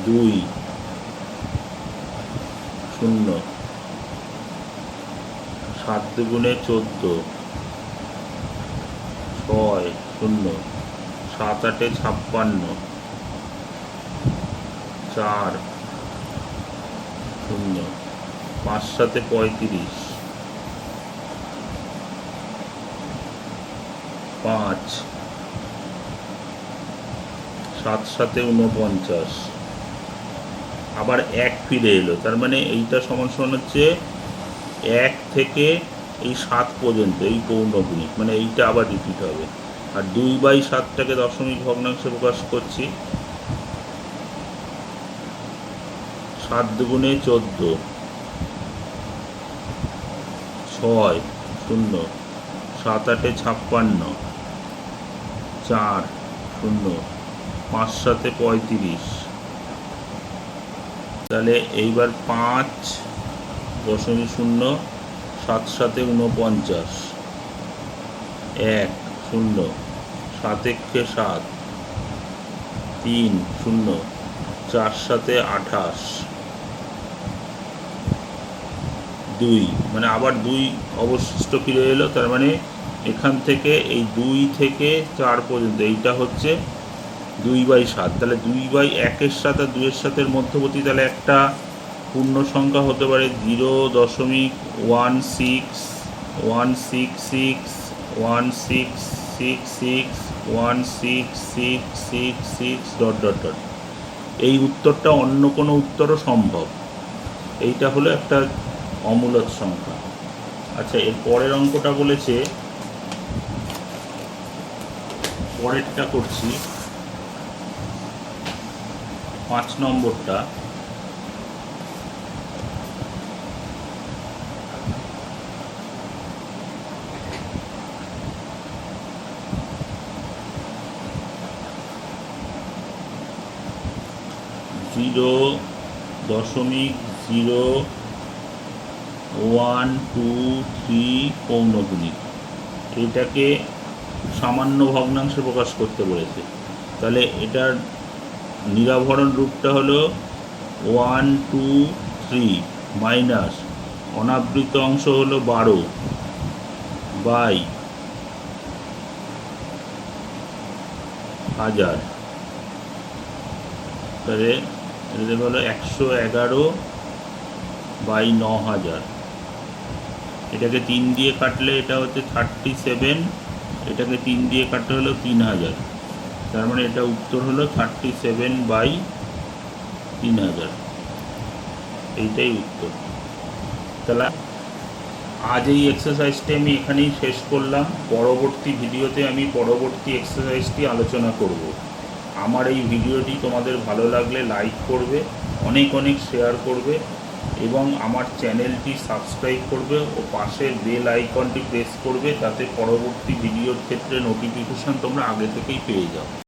2 0, 7 2 14, 6 0, 7 8 56, 4 0, 5 7 35, 5 7 7 49। আবার 1 ফিরে এলো, তার মানে এইটা সমান সমান হচ্ছে 1 থেকে এই 7 পর্যন্ত, এই পৌনগুণিক, মানে এইটা আবার রিপিট হবে। আর 2/7টাকে দশমিক ভগ্নাংশে প্রকাশ করছি। 7 2 14, 6 0, 7 8 56, 4 0, 5 7 35। তাহলে এইবার 5.0, 7 7 49, 1 0, 7 1 7, 3 0, 4 7 28, 2, মানে আবার 2 অবশিষ্ট ফিরে এলো। তার মানে এখান থেকে এই 2 থেকে 4 পর্যন্ত এইটা হচ্ছে 2/7। তাহলে 2/1-এর সাথে 2-এর সাথে মধ্যবর্তী, তাহলে একটা পূর্ণ সংখ্যা হতে পারে 0.161616661666 ... এই উত্তরটা অন্য কোনো উত্তরও সম্ভব। এইটা হলো একটা অমূলদ সংখ্যা। আচ্ছা, এর পরের অঙ্কটা বলেছে, পরেরটা করছি 5 নম্বরটা। জিরো 0.0123 পৌনগুণিক, এটাকে সামান্য ভগ্নাংশে প্রকাশ করতে বলেছে। তাহলে এটার নিরাভরণ রূপটা হলো 1 2 3 মাইনাস অনাবৃত অংশ হলো 12/1000। তাহলে এটা হলো 111/9000। এটাকে 3 দিয়ে কাটলে এটা হচ্ছে 37, এটাকে 3 দিয়ে কাটলে হলো 3000। তার মানে এটা উত্তর হলো 37/3000। এইটাই উত্তর। তাহলে আজ এই এক্সারসাইজটি আমি এখানেই শেষ করলাম। পরবর্তী ভিডিওতে আমি পরবর্তী এক্সারসাইজটি আলোচনা করব। আমার এই ভিডিওটি তোমাদের ভালো লাগলে লাইক করবে, অনেক অনেক শেয়ার করবে এবং আমার চ্যানেলটি সাবস্ক্রাইব করবে ও পাশের বেল আইকনটি প্রেস করবে, যাতে পরবর্তী ভিডিওর ক্ষেত্রে নোটিফিকেশান তোমরা আগে থেকেই পেয়ে যাও।